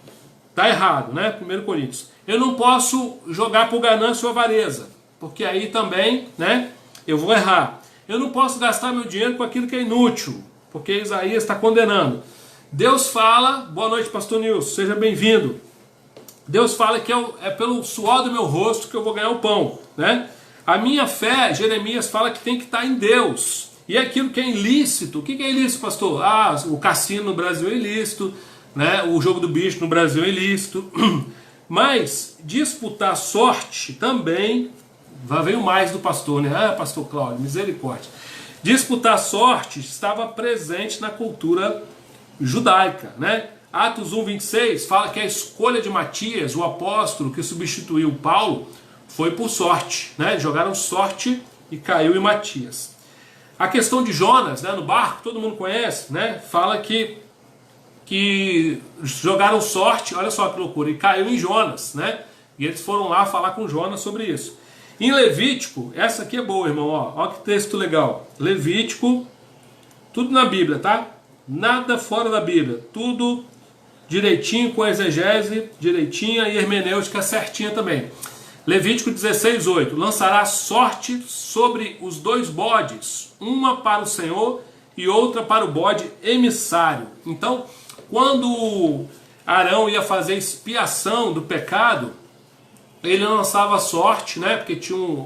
tá errado, né? 1 Coríntios. Eu não posso jogar por ganância ou avareza, porque aí também, né? Eu vou errar. Eu não posso gastar meu dinheiro com aquilo que é inútil, porque Isaías está condenando. Deus fala, boa noite, pastor Nilson, seja bem-vindo. Deus fala que é pelo suor do meu rosto que eu vou ganhar o pão, né? A minha fé, Jeremias fala que tem que estar em Deus. E aquilo que é ilícito, o que é ilícito, pastor? Ah, o cassino no Brasil é ilícito, né? O jogo do bicho no Brasil é ilícito. Mas disputar sorte também, veio mais do pastor, né? Ah, pastor Cláudio, misericórdia. Disputar sorte estava presente na cultura judaica, né? Atos 1:26 fala que a escolha de Matias, o apóstolo que substituiu Paulo, foi por sorte, né? Jogaram sorte e caiu em Matias. A questão de Jonas, né, no barco, todo mundo conhece, né? Fala que jogaram sorte, olha só que loucura, e caiu em Jonas, né? E eles foram lá falar com Jonas sobre isso. Em Levítico, essa aqui é boa, irmão, ó que texto legal. Levítico, tudo na Bíblia, tá? Nada fora da Bíblia, tudo direitinho, com a exegese direitinha e hermenêutica certinha também. Levítico 16:8, lançará sorte sobre os 2 bodes, uma para o Senhor e outra para o bode emissário. Então, quando Arão ia fazer expiação do pecado, ele lançava sorte, né? Porque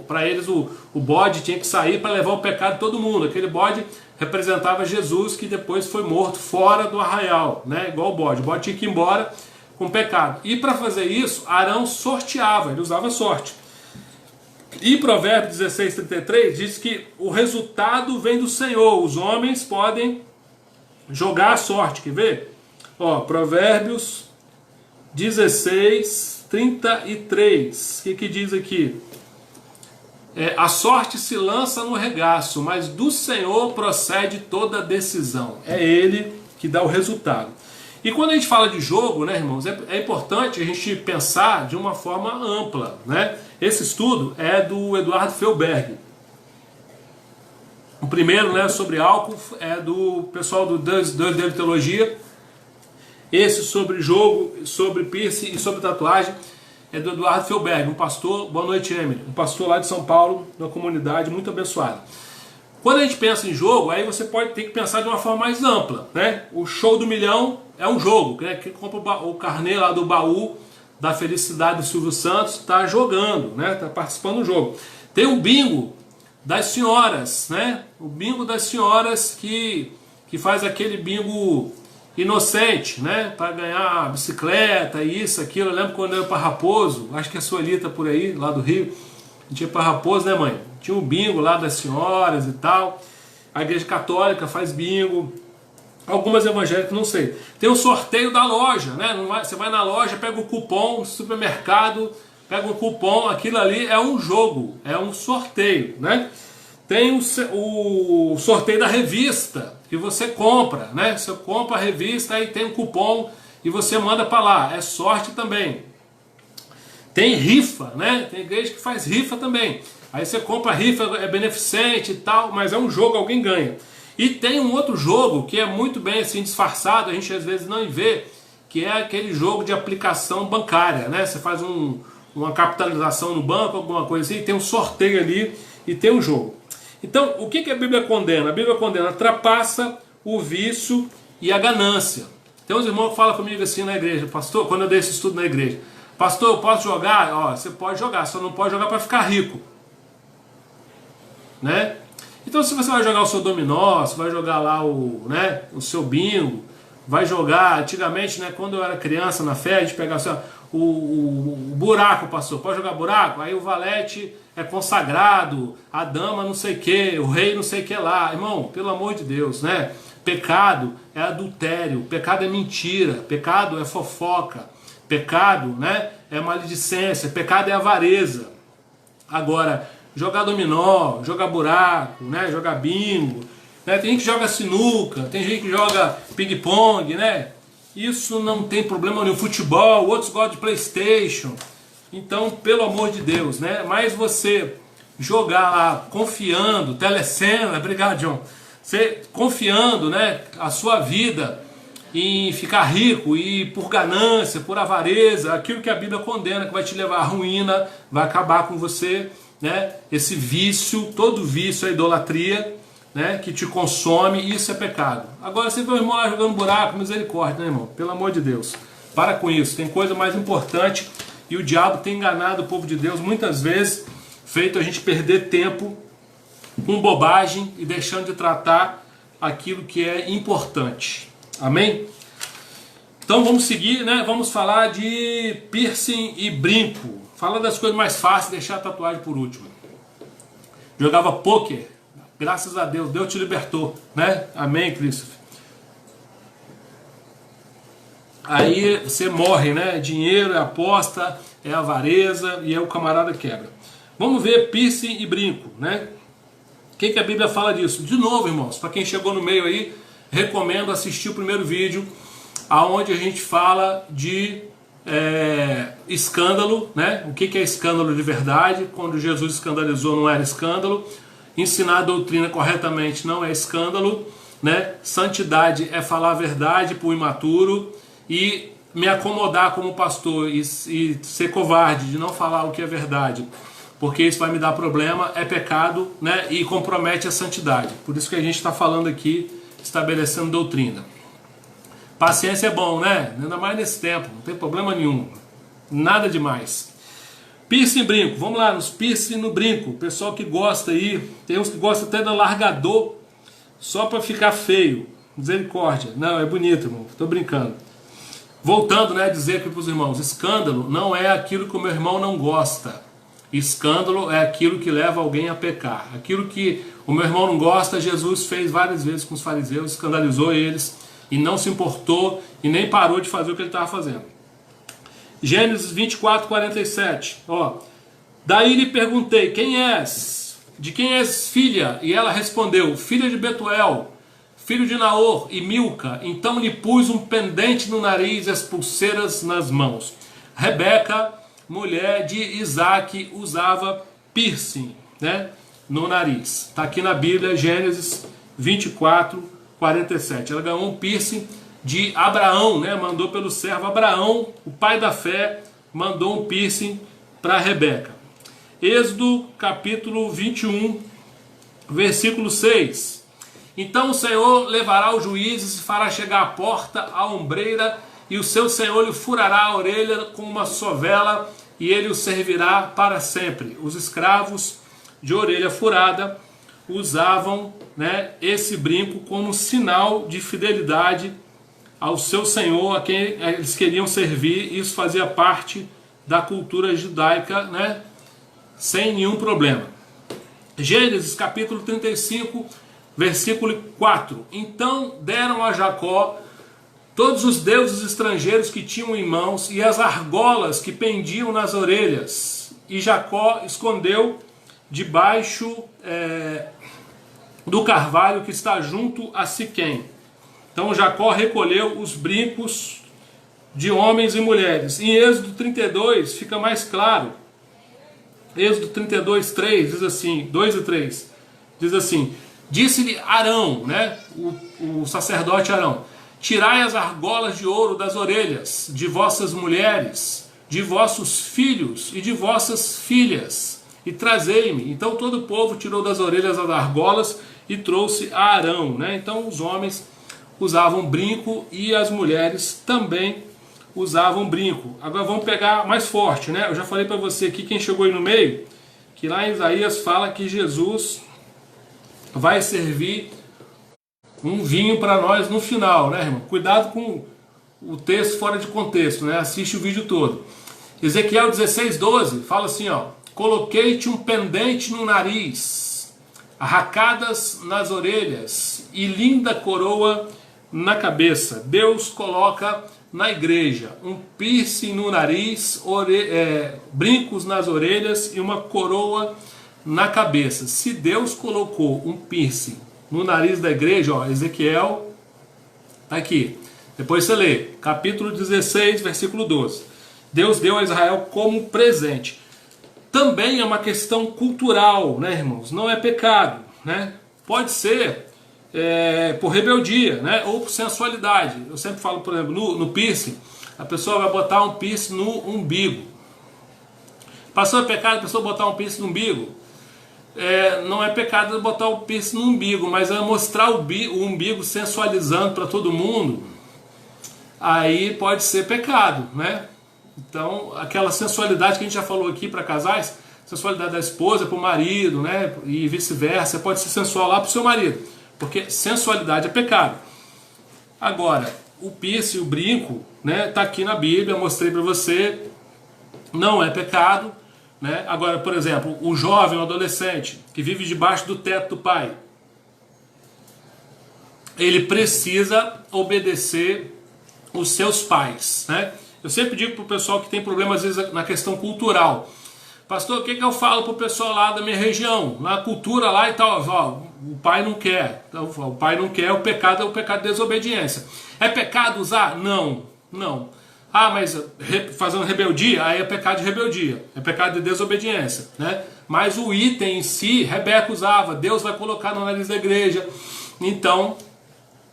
para eles o bode tinha que sair para levar o pecado de todo mundo. Aquele bode representava Jesus, que depois foi morto fora do arraial, né? Igual o bode tinha que ir embora com o pecado. E para fazer isso, Arão sorteava, ele usava sorte. E Provérbios 16:33 diz que o resultado vem do Senhor, os homens podem jogar a sorte, quer ver? Ó, Provérbios 16:33, o que diz aqui? A sorte se lança no regaço, mas do Senhor procede toda decisão. É Ele que dá o resultado. E quando a gente fala de jogo, né, irmãos, é importante a gente pensar de uma forma ampla, né? Esse estudo é do Eduardo Felberg. O primeiro, né, sobre álcool, é do pessoal do Deus de Teologia. Esse sobre jogo, sobre piercing e sobre tatuagem é do Eduardo Felberg, um pastor, boa noite, Emily, um pastor lá de São Paulo, uma comunidade muito abençoada. Quando a gente pensa em jogo, aí você pode ter que pensar de uma forma mais ampla, né? O show do milhão é um jogo, né? Quem compra o carnê lá do baú da felicidade do Silvio Santos está jogando, né? Está participando do jogo. Tem o bingo das senhoras, né? O bingo das senhoras que faz aquele bingo inocente, né? Para ganhar bicicleta, isso, aquilo. Eu lembro quando eu ia para Raposo, acho que a Suelita por aí, lá do Rio, a gente ia para Raposo, né, mãe? Tinha um bingo lá das senhoras e tal. A igreja católica faz bingo. Algumas evangélicas, não sei. Tem o sorteio da loja, né? Você vai na loja, pega o cupom, no supermercado, pega o cupom, aquilo ali é um jogo, é um sorteio, né? Tem o sorteio da revista, que você compra, né? Você compra a revista, aí tem um cupom e você manda para lá. É sorte também. Tem rifa, né? Tem igreja que faz rifa também. Aí você compra a rifa, é beneficente e tal, mas é um jogo, alguém ganha. E tem um outro jogo que é muito bem assim disfarçado, a gente às vezes não vê, que é aquele jogo de aplicação bancária, né? Você faz uma capitalização no banco, alguma coisa assim, tem um sorteio ali e tem um jogo. Então, o que a Bíblia condena? A Bíblia condena a trapaça, o vício e a ganância. Tem uns irmãos que falam comigo assim na igreja, pastor, quando eu dei esse estudo na igreja, pastor, eu posso jogar? Ó, você pode jogar, só não pode jogar para ficar rico, né? Então, se você vai jogar o seu dominó, se vai jogar lá o seu bingo, vai jogar, antigamente, né, quando eu era criança na fé, a gente pegava assim, o buraco, pastor, pode jogar buraco? Aí o valete é consagrado, a dama não sei o que, o rei não sei o que lá. Irmão, pelo amor de Deus, né? Pecado é adultério, pecado é mentira, pecado é fofoca, pecado, né, é maledicência, pecado é avareza. Agora, jogar dominó, jogar buraco, né? Jogar bingo, né? Tem gente que joga sinuca, tem gente que joga ping-pong, né? Isso não tem problema nenhum. Futebol, outros gostam de PlayStation. Então, pelo amor de Deus, né? Mas você jogar lá confiando, telecena, obrigado, John. Você confiando, né, a sua vida em ficar rico e por ganância, por avareza, aquilo que a Bíblia condena, que vai te levar à ruína, vai acabar com você, né? Esse vício, todo vício é idolatria, né, que te consome, isso é pecado. Agora você vê o irmão lá jogando buraco, misericórdia, né, irmão? Pelo amor de Deus. Para com isso, tem coisa mais importante e o diabo tem enganado o povo de Deus muitas vezes, feito a gente perder tempo com bobagem e deixando de tratar aquilo que é importante. Amém? Então vamos seguir, né? Vamos falar de piercing e brinco. Fala das coisas mais fáceis, deixar a tatuagem por último. Jogava pôquer, graças a Deus, Deus te libertou, né? Amém, Cristo. Aí você morre, né? Dinheiro é aposta, é avareza e aí o camarada quebra. Vamos ver piercing e brinco, né? O que a Bíblia fala disso? De novo, irmãos, para quem chegou no meio aí, recomendo assistir o primeiro vídeo, aonde a gente fala de escândalo, né? O que é escândalo de verdade? Quando Jesus escandalizou não era escândalo. Ensinar a doutrina corretamente não é escândalo, né? Santidade é falar a verdade para o imaturo, e me acomodar como pastor e ser covarde de não falar o que é verdade, porque isso vai me dar problema, é pecado, né? E compromete a santidade. Por isso que a gente está falando aqui, estabelecendo doutrina. Paciência é bom, né? Ainda mais nesse tempo, não tem problema nenhum, nada demais. Piercing e brinco, vamos lá, nos piercing no brinco. O pessoal que gosta aí, tem uns que gostam até do alargador, só para ficar feio. Misericórdia, não, é bonito, irmão, tô brincando. Voltando, né, a dizer aqui para os irmãos, escândalo não é aquilo que o meu irmão não gosta. Escândalo é aquilo que leva alguém a pecar. Aquilo que o meu irmão não gosta, Jesus fez várias vezes com os fariseus, escandalizou eles e não se importou e nem parou de fazer o que ele estava fazendo. Gênesis 24, 47. Ó, daí lhe perguntei, quem és? De quem és filha? E ela respondeu, filha de Betuel, filho de Naor e Milca. Então lhe pus um pendente no nariz e as pulseiras nas mãos. Rebeca, mulher de Isaac, usava piercing, né, no nariz. Está aqui na Bíblia, Gênesis 24, 47. Ela ganhou um piercing de Abraão, né, mandou pelo servo Abraão, o pai da fé, mandou um piercing para Rebeca. Êxodo capítulo 21, versículo 6. Então o Senhor levará os juízes e fará chegar à porta a ombreira, e o seu Senhor lhe furará a orelha com uma sovela, e ele o servirá para sempre. Os escravos de orelha furada usavam, né, esse brinco como sinal de fidelidade ao seu Senhor, a quem eles queriam servir. Isso fazia parte da cultura judaica, né, sem nenhum problema. Gênesis capítulo 35, versículo 4. Então deram a Jacó todos os deuses estrangeiros que tinham em mãos e as argolas que pendiam nas orelhas. E Jacó escondeu debaixo do carvalho que está junto a Siquém. Então Jacó recolheu os brincos de homens e mulheres. Em Êxodo 32 fica mais claro. Êxodo 32, 3 diz assim, 2 e 3, diz assim, disse-lhe Arão, né, o sacerdote Arão, tirai as argolas de ouro das orelhas de vossas mulheres, de vossos filhos e de vossas filhas, e trazei-me. Então todo o povo tirou das orelhas as argolas e trouxe a Arão, né? Então os homens usavam brinco e as mulheres também usavam brinco. Agora vamos pegar mais forte, né? Eu já falei para você aqui, quem chegou aí no meio, que lá em Isaías fala que Jesus vai servir um vinho para nós no final, né, irmão? Cuidado com o texto fora de contexto, né? Assiste o vídeo todo. Ezequiel 16, 12 fala assim, ó, coloquei-te um pendente no nariz, arracadas nas orelhas e linda coroa na cabeça. Deus coloca na igreja um piercing no nariz, brincos nas orelhas e uma coroa na cabeça. Se Deus colocou um piercing no nariz da igreja, ó, Ezequiel, tá aqui. Depois você lê, capítulo 16, versículo 12. Deus deu a Israel como presente. Também é uma questão cultural, né, irmãos? Não é pecado, né? Pode ser por rebeldia, né? Ou por sensualidade. Eu sempre falo, por exemplo, no piercing, a pessoa vai botar um piercing no umbigo. Passou a pecado a pessoa botar um piercing no umbigo? Não é pecado botar o piercing no umbigo, mas é mostrar o umbigo sensualizando para todo mundo, aí pode ser pecado, né? Então, aquela sensualidade que a gente já falou aqui para casais, sensualidade da esposa para o marido, né? E vice-versa, pode ser sensual lá para o seu marido, porque sensualidade é pecado. Agora, o piercing, o brinco, né? Tá aqui na Bíblia, mostrei para você, não é pecado. Né? Agora, por exemplo, o jovem, o adolescente que vive debaixo do teto do pai, ele precisa obedecer os seus pais, né? Eu sempre digo para o pessoal que tem problema às vezes na questão cultural: pastor, o que eu falo para o pessoal lá da minha região, na cultura lá e tal? Ó, o pai não quer, então, o pai não quer, o pecado é o pecado de desobediência. É pecado usar? Não, não. Ah, mas fazendo rebeldia, aí é pecado de rebeldia, é pecado de desobediência, né? Mas o item em si, Rebeca usava, Deus vai colocar no nariz da igreja, então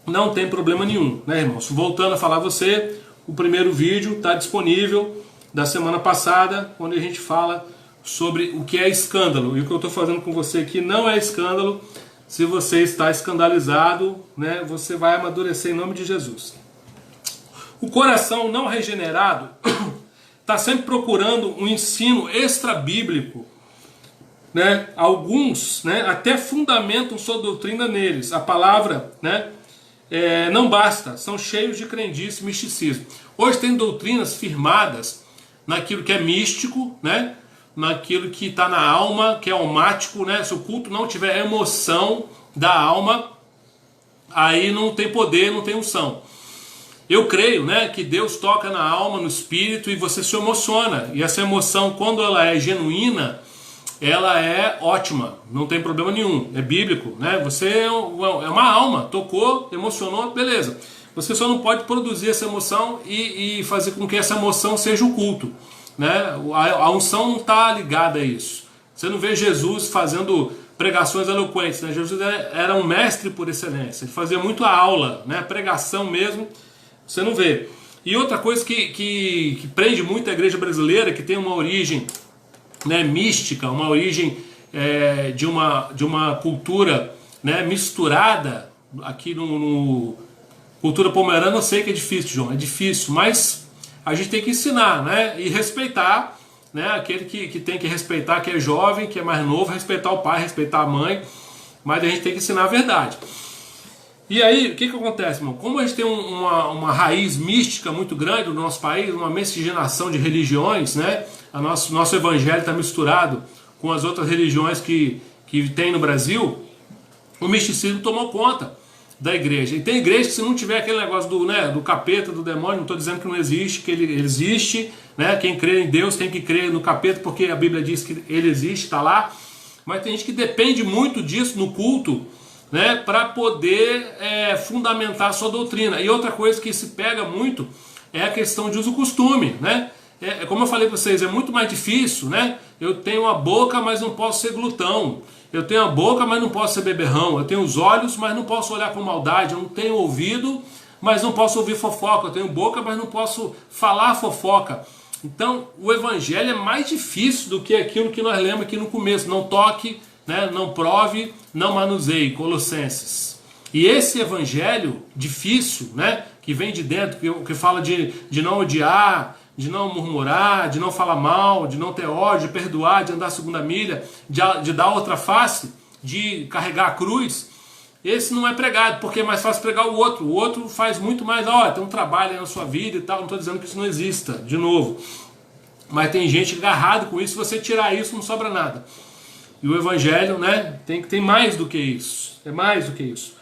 não tem problema nenhum, né, irmãos? Voltando a falar você, o primeiro vídeo está disponível da semana passada, onde a gente fala sobre o que é escândalo, e o que eu estou fazendo com você aqui não é escândalo. Se você está escandalizado, né, você vai amadurecer em nome de Jesus. O coração não regenerado está sempre procurando um ensino extra-bíblico, né? Alguns, né, até fundamentam sua doutrina neles. A palavra, né, não basta, são cheios de crendice e misticismo. Hoje tem doutrinas firmadas naquilo que é místico, né, naquilo que está na alma, que é almático, né? Se o culto não tiver emoção da alma, aí não tem poder, não tem unção. Eu creio, né, que Deus toca na alma, no espírito, e você se emociona. E essa emoção, quando ela é genuína, ela é ótima, não tem problema nenhum, é bíblico, né? Você é uma alma, tocou, emocionou, beleza. Você só não pode produzir essa emoção e fazer com que essa emoção seja o culto, né? A unção não está ligada a isso. Você não vê Jesus fazendo pregações eloquentes, né? Jesus era um mestre por excelência, ele fazia muito a aula, né? Pregação mesmo. Você não vê. E outra coisa que prende muito a igreja brasileira, que tem uma origem, né, mística, uma origem de uma cultura, né, misturada, aqui no cultura pomerana, eu sei que é difícil, João, é difícil, mas a gente tem que ensinar, né, e respeitar, né, aquele que tem que respeitar, que é jovem, que é mais novo, respeitar o pai, respeitar a mãe, mas a gente tem que ensinar a verdade. E aí, o que acontece, irmão? Como a gente tem uma raiz mística muito grande no nosso país, uma miscigenação de religiões, né? Nosso evangelho está misturado com as outras religiões que tem no Brasil, o misticismo tomou conta da igreja. E tem igreja que, se não tiver aquele negócio do capeta, do demônio, não estou dizendo que não existe, que ele existe, né? Quem crê em Deus tem que crer no capeta, porque a Bíblia diz que ele existe, está lá. Mas tem gente que depende muito disso no culto, né, para poder fundamentar a sua doutrina. E outra coisa que se pega muito é a questão de uso-costume, né? Como eu falei para vocês, é muito mais difícil, né? Eu tenho a boca, mas não posso ser glutão. Eu tenho a boca, mas não posso ser beberrão. Eu tenho os olhos, mas não posso olhar com maldade. Eu não tenho ouvido, mas não posso ouvir fofoca. Eu tenho boca, mas não posso falar fofoca. Então, o evangelho é mais difícil do que aquilo que nós lemos aqui no começo. Não toque, né, não prove, não manuseie, Colossenses. E esse evangelho difícil, né, que vem de dentro, que fala de não odiar, de não murmurar, de não falar mal, de não ter ódio, de perdoar, de andar a segunda milha, de dar outra face, de carregar a cruz, esse não é pregado, porque é mais fácil pregar o outro. O outro faz muito mais, tem um trabalho aí na sua vida e tal. Não estou dizendo que isso não exista, de novo, mas tem gente agarrada com isso. Se você tirar isso, não sobra nada. E o evangelho, né, tem mais do que isso. É mais do que isso.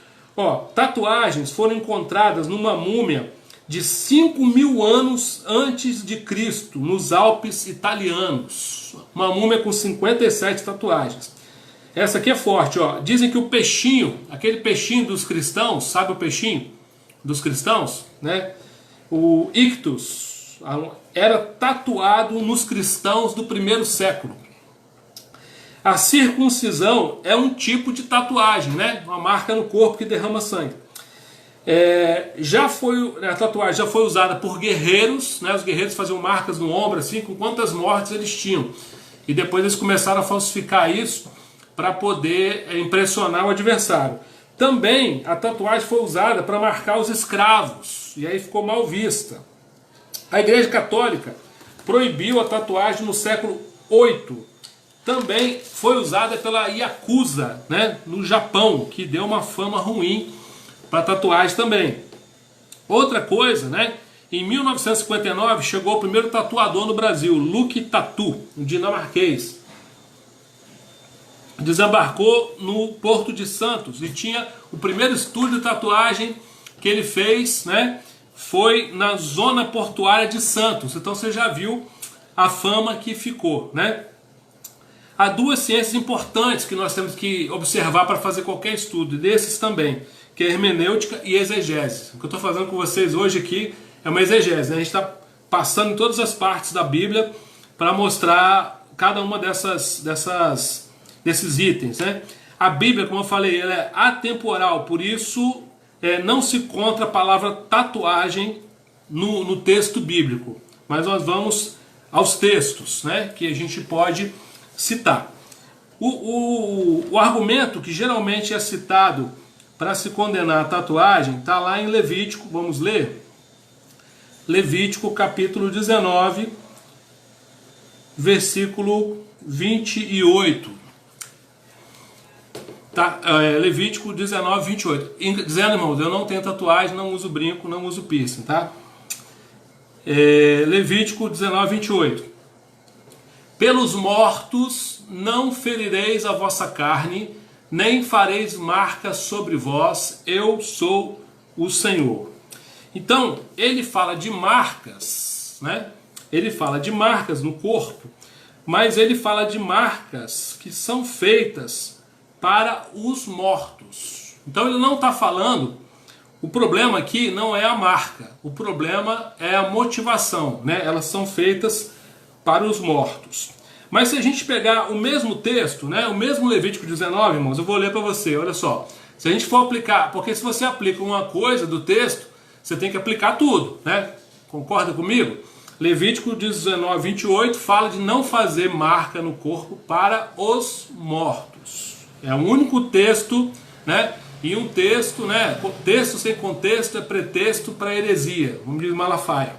Tatuagens foram encontradas numa múmia de 5.000 anos antes de Cristo, nos Alpes italianos. Uma múmia com 57 tatuagens. Essa aqui é forte, ó. Dizem que o peixinho, aquele peixinho dos cristãos, sabe o peixinho dos cristãos, né? O ictus era tatuado nos cristãos do primeiro século. A circuncisão é um tipo de tatuagem, né? Uma marca no corpo que derrama sangue. A tatuagem já foi usada por guerreiros, né? Os guerreiros faziam marcas no ombro assim, com quantas mortes eles tinham. E depois eles começaram a falsificar isso para poder impressionar o adversário. Também a tatuagem foi usada para marcar os escravos, e aí ficou mal vista. A Igreja Católica proibiu a tatuagem no século VIII. Também foi usada pela Yakuza, né, no Japão, que deu uma fama ruim para tatuagem também. Outra coisa, né, em 1959 chegou o primeiro tatuador no Brasil, Luke Tatu, um dinamarquês. Desembarcou no Porto de Santos e tinha o primeiro estúdio de tatuagem que ele fez, né, foi na zona portuária de Santos. Então você já viu a fama que ficou, né? Há duas ciências importantes que nós temos que observar para fazer qualquer estudo, desses também, que é hermenêutica e exegese. O que eu estou fazendo com vocês hoje aqui é uma exegese, né? A gente está passando em todas as partes da Bíblia para mostrar cada uma desses itens, né? A Bíblia, como eu falei, ela é atemporal, por isso não se encontra a palavra tatuagem no texto bíblico. Mas nós vamos aos textos, né, que a gente pode citar. O argumento que geralmente é citado para se condenar a tatuagem está lá em Levítico, vamos ler? Levítico capítulo 19, versículo 28. Tá, Levítico 19, 28. Dizendo, irmãos, eu não tenho tatuagem, não uso brinco, não uso piercing, tá? Levítico 19, 28. Pelos mortos não ferireis a vossa carne, nem fareis marcas sobre vós, eu sou o Senhor. Então, ele fala de marcas, né? Ele fala de marcas no corpo, mas ele fala de marcas que são feitas para os mortos. Então ele não está falando, o problema aqui não é a marca, o problema é a motivação, né? Elas são feitas para os mortos. Mas se a gente pegar o mesmo texto, né, o mesmo Levítico 19, irmãos, eu vou ler para você, olha só. Se a gente for aplicar, porque se você aplica uma coisa do texto, você tem que aplicar tudo, né? Concorda comigo? Levítico 19, 28 fala de não fazer marca no corpo para os mortos. É o único texto, né? E um texto, né? Texto sem contexto é pretexto para heresia, vamos dizer Malafaia.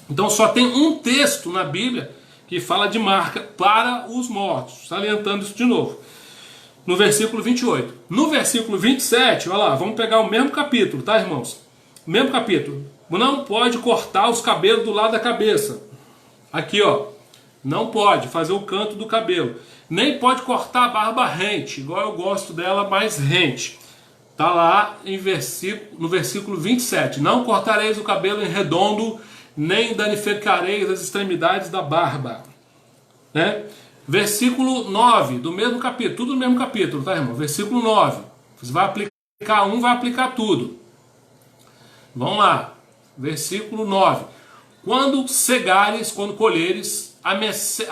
Então só tem um texto na Bíblia que fala de marca para os mortos, salientando isso de novo. No versículo 28. No versículo 27, olha lá, vamos pegar o mesmo capítulo, tá, irmãos? O mesmo capítulo. Não pode cortar os cabelos do lado da cabeça. Aqui, ó. Não pode fazer o canto do cabelo. Nem pode cortar a barba rente, igual eu gosto dela mais rente. Está lá no versículo 27. Não cortareis o cabelo em redondo, nem danificareis as extremidades da barba. Né? Versículo 9, do mesmo capítulo. Tudo no mesmo capítulo, tá, irmão? Versículo 9. Você vai aplicar um, vai aplicar tudo. Vamos lá. Versículo 9. Quando cegares, quando colheres a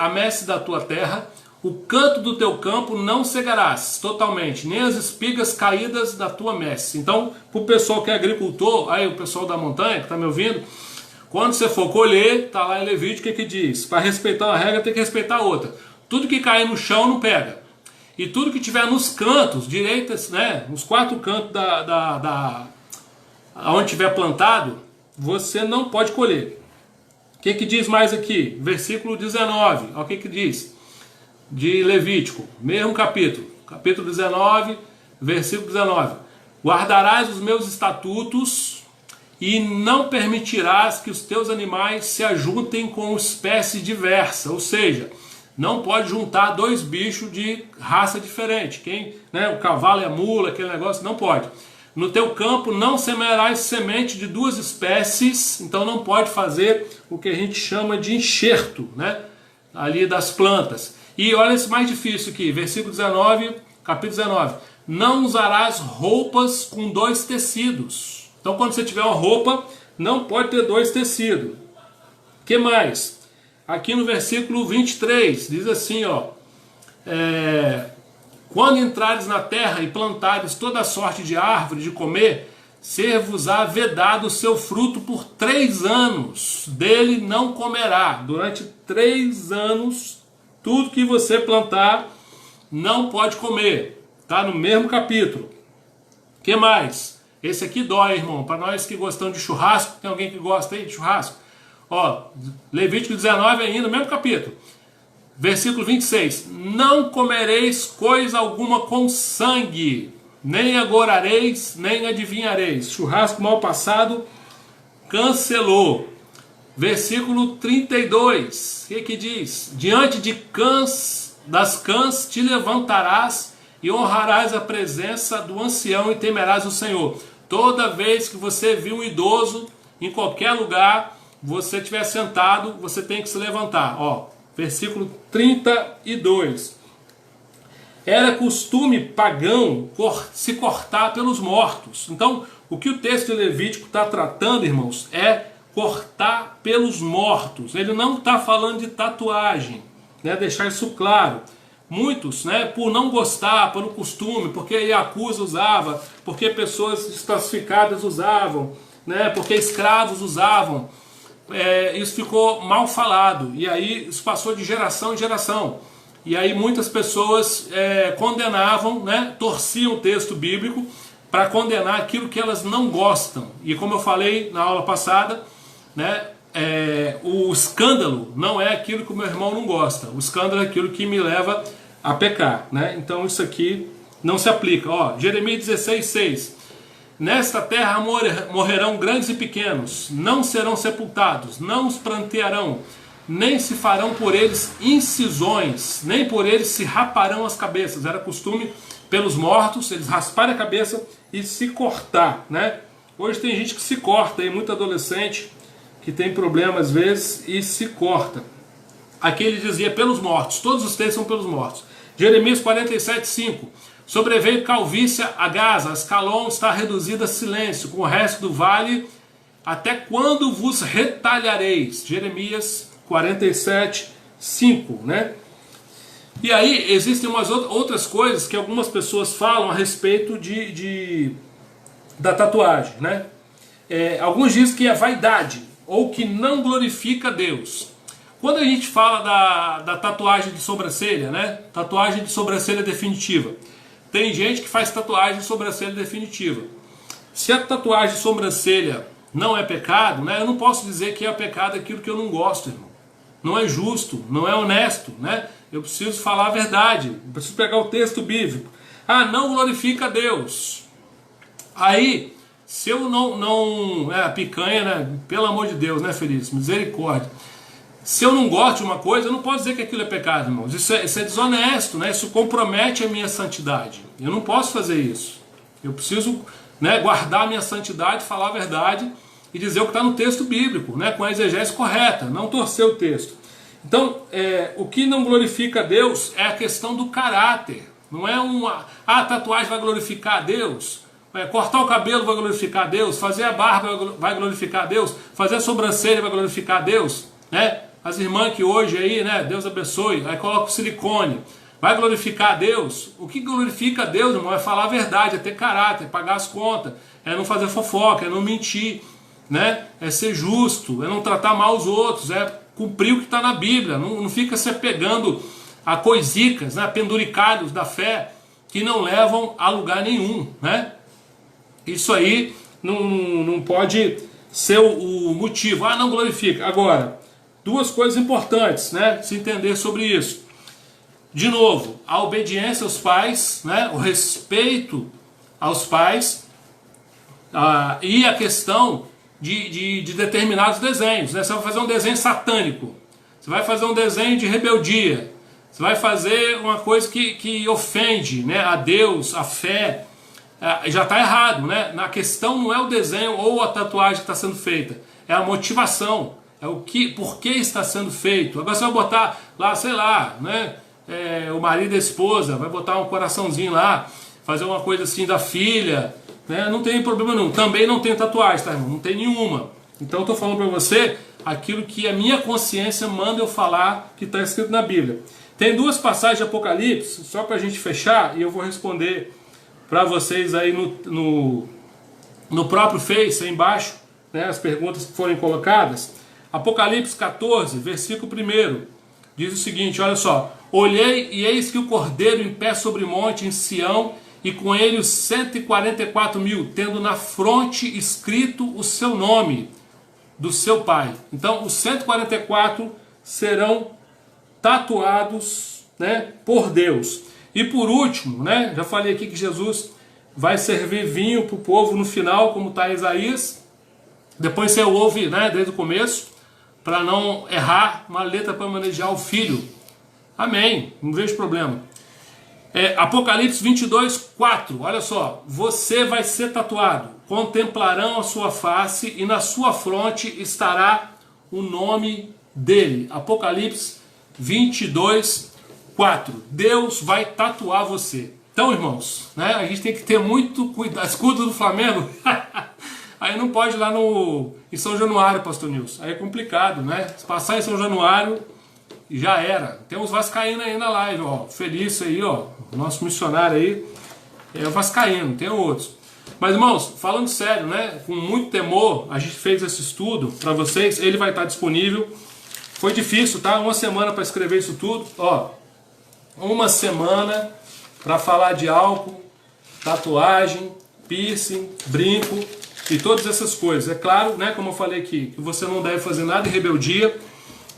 messe da tua terra, o canto do teu campo não cegarás totalmente, nem as espigas caídas da tua messe. Então, para o pessoal que é agricultor, aí o pessoal da montanha que está me ouvindo, quando você for colher, está lá em Levítico, o que diz? Para respeitar uma regra, tem que respeitar a outra. Tudo que cair no chão não pega. E tudo que tiver nos cantos, direitas, né, nos quatro cantos onde tiver plantado, você não pode colher. O que diz mais aqui? Versículo 19, olha o que diz? De Levítico, mesmo capítulo, capítulo 19, versículo 19. Guardarás os meus estatutos e não permitirás que os teus animais se ajuntem com espécie diversa, ou seja, não pode juntar dois bichos de raça diferente, o cavalo e a mula, aquele negócio, não pode. No teu campo não semearás semente de duas espécies, então não pode fazer o que a gente chama de enxerto, né, ali das plantas. E olha esse mais difícil aqui, versículo 19, capítulo 19. Não usarás roupas com 2 tecidos. Então quando você tiver uma roupa, não pode ter 2 tecidos. O que mais? Aqui no versículo 23, diz assim, ó. Quando entrares na terra e plantares toda sorte de árvore de comer, ser-vos-á vedado o seu fruto por 3 anos. Dele não comerá. Durante 3 anos, tudo que você plantar não pode comer. Está no mesmo capítulo. O que mais? Esse aqui dói, irmão. Para nós que gostamos de churrasco, tem alguém que gosta aí de churrasco? Ó, Levítico 19 ainda, no mesmo capítulo. Versículo 26. Não comereis coisa alguma com sangue, nem agorareis, nem adivinhareis. Churrasco mal passado, cancelou. Versículo 32. O que diz? Diante de das cãs te levantarás e honrarás a presença do ancião e temerás o Senhor. Toda vez que você viu um idoso em qualquer lugar, você estiver sentado, você tem que se levantar. Ó, versículo 32. Era costume pagão se cortar pelos mortos. Então, o que o texto de Levítico está tratando, irmãos, é cortar pelos mortos. Ele não está falando de tatuagem, né? Deixar isso claro. Muitos, né, por não gostar, por um costume, porque Yakuza usava, porque pessoas desclassificadas usavam, né, porque escravos usavam, isso ficou mal falado, e aí isso passou de geração em geração, e aí muitas pessoas condenavam, né, torciam o texto bíblico para condenar aquilo que elas não gostam, e como eu falei na aula passada, né, o escândalo não é aquilo que o meu irmão não gosta, o escândalo é aquilo que me leva a pecar, né? Então isso aqui não se aplica. Ó, Jeremias 16:6. Nesta terra morrerão grandes e pequenos, não serão sepultados, não os prantearão, nem se farão por eles incisões, nem por eles se raparão as cabeças. Era costume pelos mortos, eles rasparem a cabeça e se cortar, né? Hoje tem gente que se corta, tem muito adolescente que tem problema às vezes e se corta. Aqui ele dizia pelos mortos, todos os textos são pelos mortos. Jeremias 47:5. Sobreveio calvície a Gaza, Ascalon está reduzida a silêncio, com o resto do vale, até quando vos retalhareis? Jeremias 47:5, né? E aí existem umas outras coisas que algumas pessoas falam a respeito da tatuagem, né? Alguns dizem que é vaidade, ou que não glorifica Deus. Quando a gente fala da tatuagem de sobrancelha, né? Tatuagem de sobrancelha definitiva. Tem gente que faz tatuagem de sobrancelha definitiva. Se a tatuagem de sobrancelha não é pecado, né? Eu não posso dizer que é pecado aquilo que eu não gosto, irmão. Não é justo, não é honesto, né? Eu preciso falar a verdade, eu preciso pegar o texto bíblico. Ah, não glorifica a Deus. Aí, se eu não picanha, né? Pelo amor de Deus, né, Feliz? Misericórdia. Se eu não gosto de uma coisa, eu não posso dizer que aquilo é pecado, irmãos. Isso é desonesto, né? Isso compromete a minha santidade. Eu não posso fazer isso. Eu preciso, né, guardar a minha santidade, falar a verdade e dizer o que está no texto bíblico, né, com a exegese correta, não torcer o texto. Então, o que não glorifica a Deus é a questão do caráter. Não é a tatuagem vai glorificar a Deus, cortar o cabelo vai glorificar a Deus, fazer a barba vai glorificar a Deus, fazer a sobrancelha vai glorificar a Deus, né? As irmãs que hoje aí, né, Deus abençoe, aí coloca o silicone, vai glorificar a Deus? O que glorifica a Deus, irmão, é falar a verdade, é ter caráter, é pagar as contas, é não fazer fofoca, é não mentir, né? É ser justo, é não tratar mal os outros, é cumprir o que está na Bíblia, não fica se pegando a coisicas, né, penduricalhos da fé que não levam a lugar nenhum, né? Isso aí não pode ser o motivo. Ah, não glorifica. Agora, duas coisas importantes, né, se entender sobre isso. De novo, a obediência aos pais, né, o respeito aos pais, e a questão de determinados desenhos, né? Você vai fazer um desenho satânico, você vai fazer um desenho de rebeldia, você vai fazer uma coisa que ofende, né, a Deus, a fé, já está errado, né? Na questão não é o desenho ou a tatuagem que está sendo feita, é a motivação, é por que está sendo feito. Agora você vai botar lá, sei lá, né, o marido e a esposa, vai botar um coraçãozinho lá, fazer uma coisa assim da filha, né? Não tem problema nenhum. Também não tem tatuagem, tá, irmão? Não tem nenhuma. Então eu estou falando para você aquilo que a minha consciência manda eu falar, que está escrito na Bíblia. Tem duas passagens de Apocalipse, só para a gente fechar, e eu vou responder para vocês aí no próprio Face, aí embaixo, né, as perguntas que forem colocadas. Apocalipse 14, versículo 1, diz o seguinte, olha só: olhei e eis que o Cordeiro em pé sobre o monte em Sião, e com ele os 144.000, tendo na fronte escrito o seu nome, do seu pai. Então os 144 serão tatuados, né, por Deus. E por último, né, já falei aqui que Jesus vai servir vinho para o povo no final, como está Isaías. Depois você ouve, né, desde o começo, para não errar uma letra para manejar o filho. Amém, não vejo problema. Apocalipse 22, 4, olha só: você vai ser tatuado, contemplarão a sua face e na sua fronte estará o nome dele. Apocalipse 22, 4, Deus vai tatuar você. Então, irmãos, né, a gente tem que ter muito cuidado. Escudo do Flamengo, aí não pode ir lá em São Januário, pastor Nilson, aí é complicado, né? Se passar em São Januário, já era. Tem uns vascaínos aí na live, ó. Felício aí, ó, nosso missionário aí é vascaíno, tem outros. Mas, irmãos, falando sério, né, com muito temor, a gente fez esse estudo para vocês, ele vai estar disponível. Foi difícil, tá? Uma semana para escrever isso tudo, ó. Uma semana para falar de álcool, tatuagem, piercing, brinco e todas essas coisas. É claro, né, como eu falei aqui, que você não deve fazer nada em rebeldia,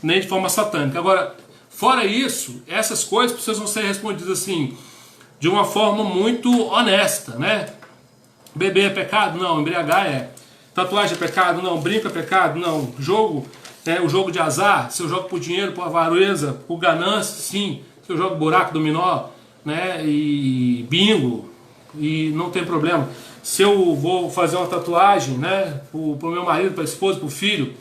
nem de forma satânica. Agora, fora isso, essas coisas precisam ser respondidas assim, de uma forma muito honesta, né? Beber é pecado? Não. Embriagar é. Tatuagem é pecado? Não. Brinco é pecado? Não. Jogo, o jogo de azar, se eu jogo por dinheiro, por avareza, por ganância, sim. Se eu jogo buraco, dominó, né, e bingo, e não tem problema. Se eu vou fazer uma tatuagem, né, pro meu marido, para a esposa, para o filho,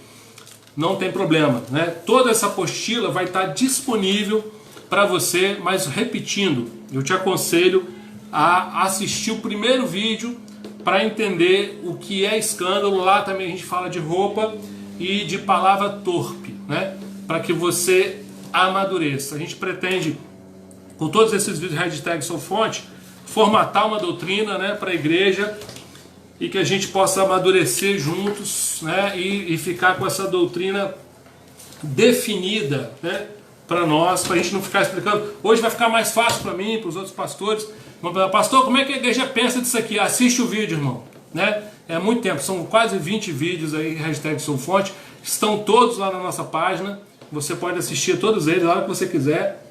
não tem problema, né? Toda essa apostila vai estar disponível para você, mas repetindo, eu te aconselho a assistir o primeiro vídeo para entender o que é escândalo. Lá também a gente fala de roupa e de palavra torpe, né? Para que você amadureça. A gente pretende, com todos esses vídeos hashtag Sou Fonte, formatar uma doutrina, né, para a igreja, e que a gente possa amadurecer juntos, né, e ficar com essa doutrina definida, né, para nós, para a gente não ficar explicando. Hoje vai ficar mais fácil para mim, para os outros pastores. Pastor, como é que a igreja pensa disso aqui? Assiste o vídeo, irmão, né? É muito tempo, são quase 20 vídeos aí, hashtag Sou Fonte, estão todos lá na nossa página. Você pode assistir todos eles, a hora que você quiser.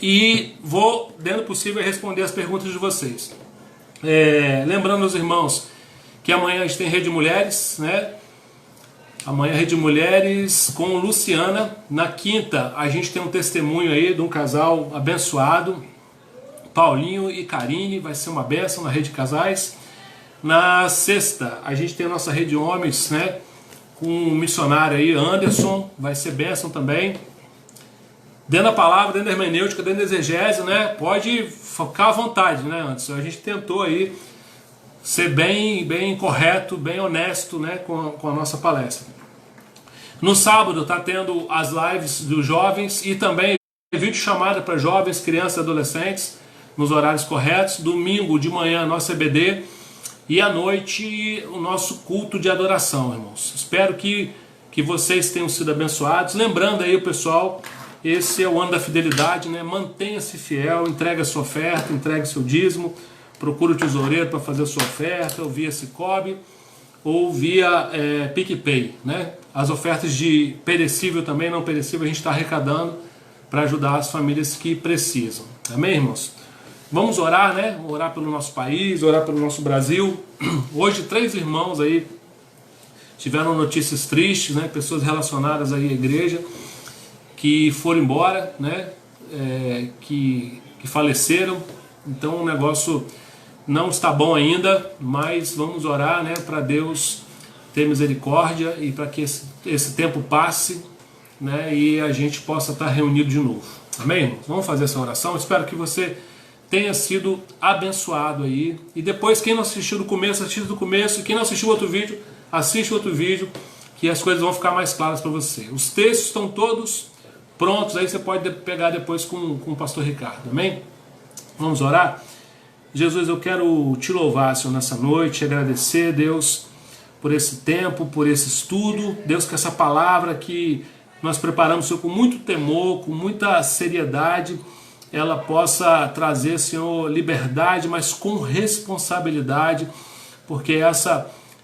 E vou, dentro do possível, responder as perguntas de vocês. Lembrando aos irmãos que amanhã a gente tem Rede Mulheres, né? Amanhã Rede Mulheres com Luciana. Na quinta a gente tem um testemunho aí de um casal abençoado, Paulinho e Karine, vai ser uma bênção na Rede Casais. Na sexta a gente tem a nossa Rede Homens, né, com um missionário aí, Anderson, vai ser bênção também. Dentro da palavra, dentro da hermenêutica, dentro da exegese, né, pode ficar à vontade, né, Anderson? A gente tentou aí ser bem correto, bem honesto, né, com a nossa palestra. No sábado está tendo as lives dos jovens e também vídeo chamada para jovens, crianças e adolescentes nos horários corretos. Domingo de manhã nosso EBD e à noite o nosso culto de adoração, irmãos. Espero que vocês tenham sido abençoados. Lembrando aí, pessoal, esse é o ano da fidelidade, né? Mantenha-se fiel, entregue a sua oferta, entregue seu dízimo, procure o tesoureiro para fazer a sua oferta, ou via Cicobi, ou via PicPay, né? As ofertas de perecível também, não perecível, a gente está arrecadando para ajudar as famílias que precisam. Amém, irmãos? Vamos orar, né? Orar pelo nosso país, orar pelo nosso Brasil. Hoje 3 irmãos aí tiveram notícias tristes, né? Pessoas relacionadas aí à igreja que foram embora, né? Que faleceram. Então o negócio não está bom ainda, mas vamos orar, né? Para Deus ter misericórdia e para que esse tempo passe né, e a gente possa estar reunido de novo. Amém, irmãos? Vamos fazer essa oração. Espero que você tenha sido abençoado aí. E depois, quem não assistiu do começo, assiste do começo. E quem não assistiu outro vídeo, assiste outro vídeo, que as coisas vão ficar mais claras para você. Os textos estão todos prontos, aí você pode pegar depois com o pastor Ricardo. Amém? Vamos orar? Jesus, eu quero te louvar, Senhor, nessa noite, agradecer, Deus, por esse tempo, por esse estudo. Deus, que essa palavra que nós preparamos, Senhor, com muito temor, com muita seriedade, ela possa trazer, Senhor, liberdade, mas com responsabilidade, porque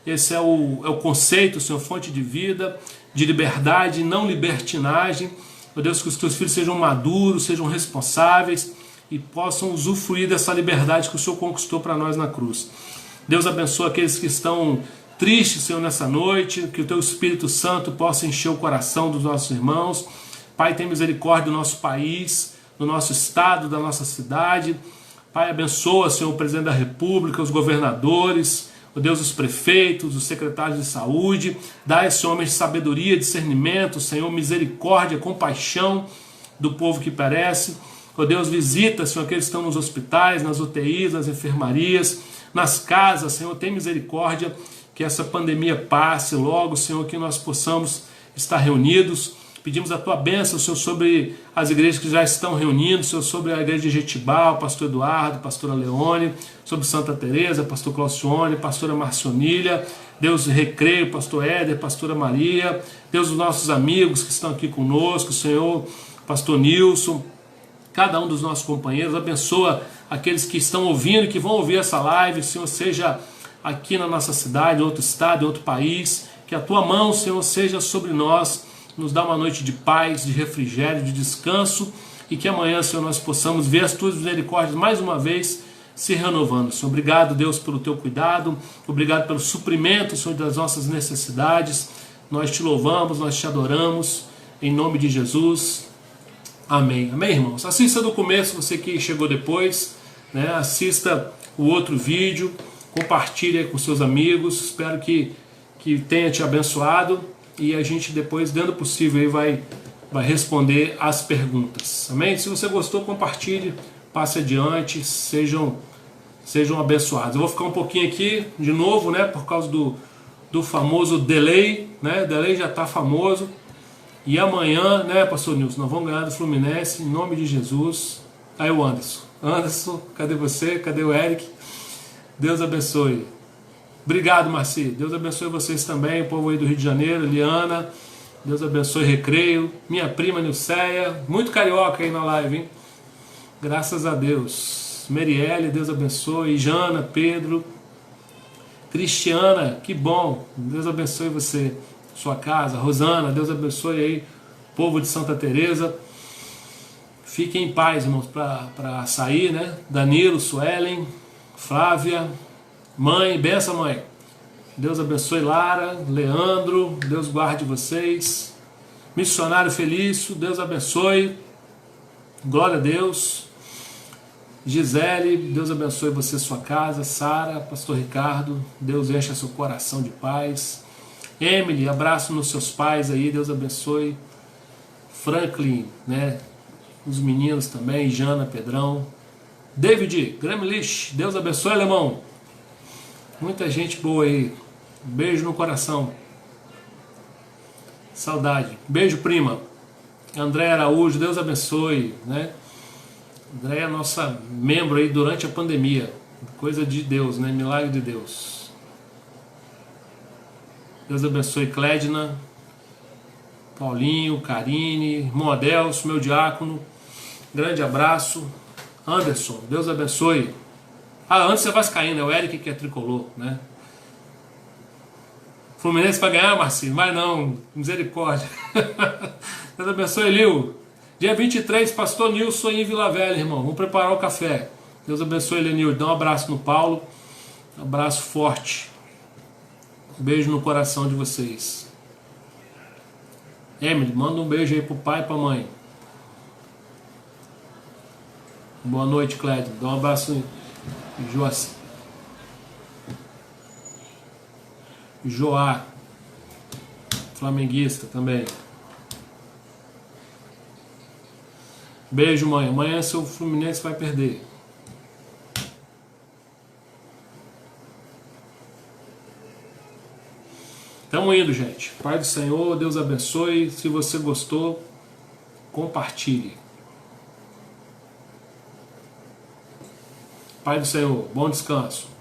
esse é o conceito, Senhor, fonte de vida, de liberdade, não libertinagem. Meu Deus, que os teus filhos sejam maduros, sejam responsáveis e possam usufruir dessa liberdade que o Senhor conquistou para nós na cruz. Deus abençoe aqueles que estão tristes, Senhor, nessa noite, que o teu Espírito Santo possa encher o coração dos nossos irmãos. Pai, tem misericórdia do nosso país, do nosso estado, da nossa cidade. Pai, abençoa, Senhor, o presidente da República, os governadores, ó Deus, os prefeitos, os secretários de saúde. Dá a esse homem sabedoria, discernimento, Senhor, misericórdia, compaixão do povo que perece. Ó Deus, visita, Senhor, aqueles que estão nos hospitais, nas UTIs, nas enfermarias, nas casas. Senhor, tem misericórdia, que essa pandemia passe logo, Senhor, que nós possamos estar reunidos. Pedimos a tua bênção, Senhor, sobre as igrejas que já estão reunindo, Senhor, sobre a igreja de Jetibal, pastor Eduardo, pastora Leone, sobre Santa Teresa, pastor Claucione, pastora Marcionília, Deus Recreio, pastor Éder, pastora Maria, Deus, os nossos amigos que estão aqui conosco, Senhor, pastor Nilson, cada um dos nossos companheiros, abençoa aqueles que estão ouvindo e que vão ouvir essa live, Senhor, seja aqui na nossa cidade, em outro estado, em outro país, que a tua mão, Senhor, seja sobre nós, nos dá uma noite de paz, de refrigério, de descanso, e que amanhã, Senhor, nós possamos ver as tuas misericórdias mais uma vez se renovando. Senhor, obrigado, Deus, pelo teu cuidado, obrigado pelo suprimento, Senhor, das nossas necessidades. Nós te louvamos, nós te adoramos, em nome de Jesus. Amém. Amém, irmãos? Assista do começo, você que chegou depois, né? Assista o outro vídeo, compartilhe com seus amigos, espero que tenha te abençoado. E a gente depois, dentro do possível, aí vai responder as perguntas. Amém? Se você gostou, compartilhe, passe adiante, sejam abençoados. Eu vou ficar um pouquinho aqui de novo, né? Por causa do famoso delay, né? O delay já está famoso. E amanhã, né, pastor Nilson, nós vamos ganhar do Fluminense, em nome de Jesus. Aí o Anderson. Anderson, cadê você? Cadê o Eric? Deus abençoe. Obrigado, Marci. Deus abençoe vocês também, o povo aí do Rio de Janeiro, Liana. Deus abençoe Recreio. Minha prima Nilceia. Muito carioca aí na live, hein? Graças a Deus. Merielle, Deus abençoe. Jana, Pedro. Cristiana, que bom. Deus abençoe você, sua casa. Rosana, Deus abençoe aí, povo de Santa Teresa. Fiquem em paz, irmãos, para sair, né? Danilo, Suelen, Flávia. Mãe, benção, mãe. Deus abençoe Lara, Leandro, Deus guarde vocês. Missionário Felício, Deus abençoe. Glória a Deus. Gisele, Deus abençoe você, sua casa. Sara, pastor Ricardo, Deus encha seu coração de paz. Emily, abraço nos seus pais aí, Deus abençoe. Franklin, né? Os meninos também, Jana, Pedrão. David, Gramlich, Deus abençoe, alemão. Muita gente boa aí. Beijo no coração. Saudade. Beijo, prima. André Araújo, Deus abençoe, né? André é nossa membro aí durante a pandemia. Coisa de Deus, né? Milagre de Deus. Deus abençoe Clédina, Paulinho, Karine, irmão Adelso, meu diácono. Grande abraço. Anderson, Deus abençoe. Antes você vascaíno, é o Eric que é tricolor, né? Fluminense vai ganhar, Marcinho? Vai não, misericórdia. Deus abençoe, Lil. Dia 23, pastor Nilson em Vila Velha, irmão. Vamos preparar o café. Deus abençoe, Lenil. Dá um abraço no Paulo. Um abraço forte. Um beijo no coração de vocês. Emily, manda um beijo aí pro pai e pra mãe. Boa noite, Clédio. Dá um abraço aí. Joá, flamenguista também. Beijo, mãe. Amanhã seu Fluminense vai perder. Tamo indo, gente. Pai do Senhor, Deus abençoe. Se você gostou, compartilhe. Pai do Senhor, bom descanso.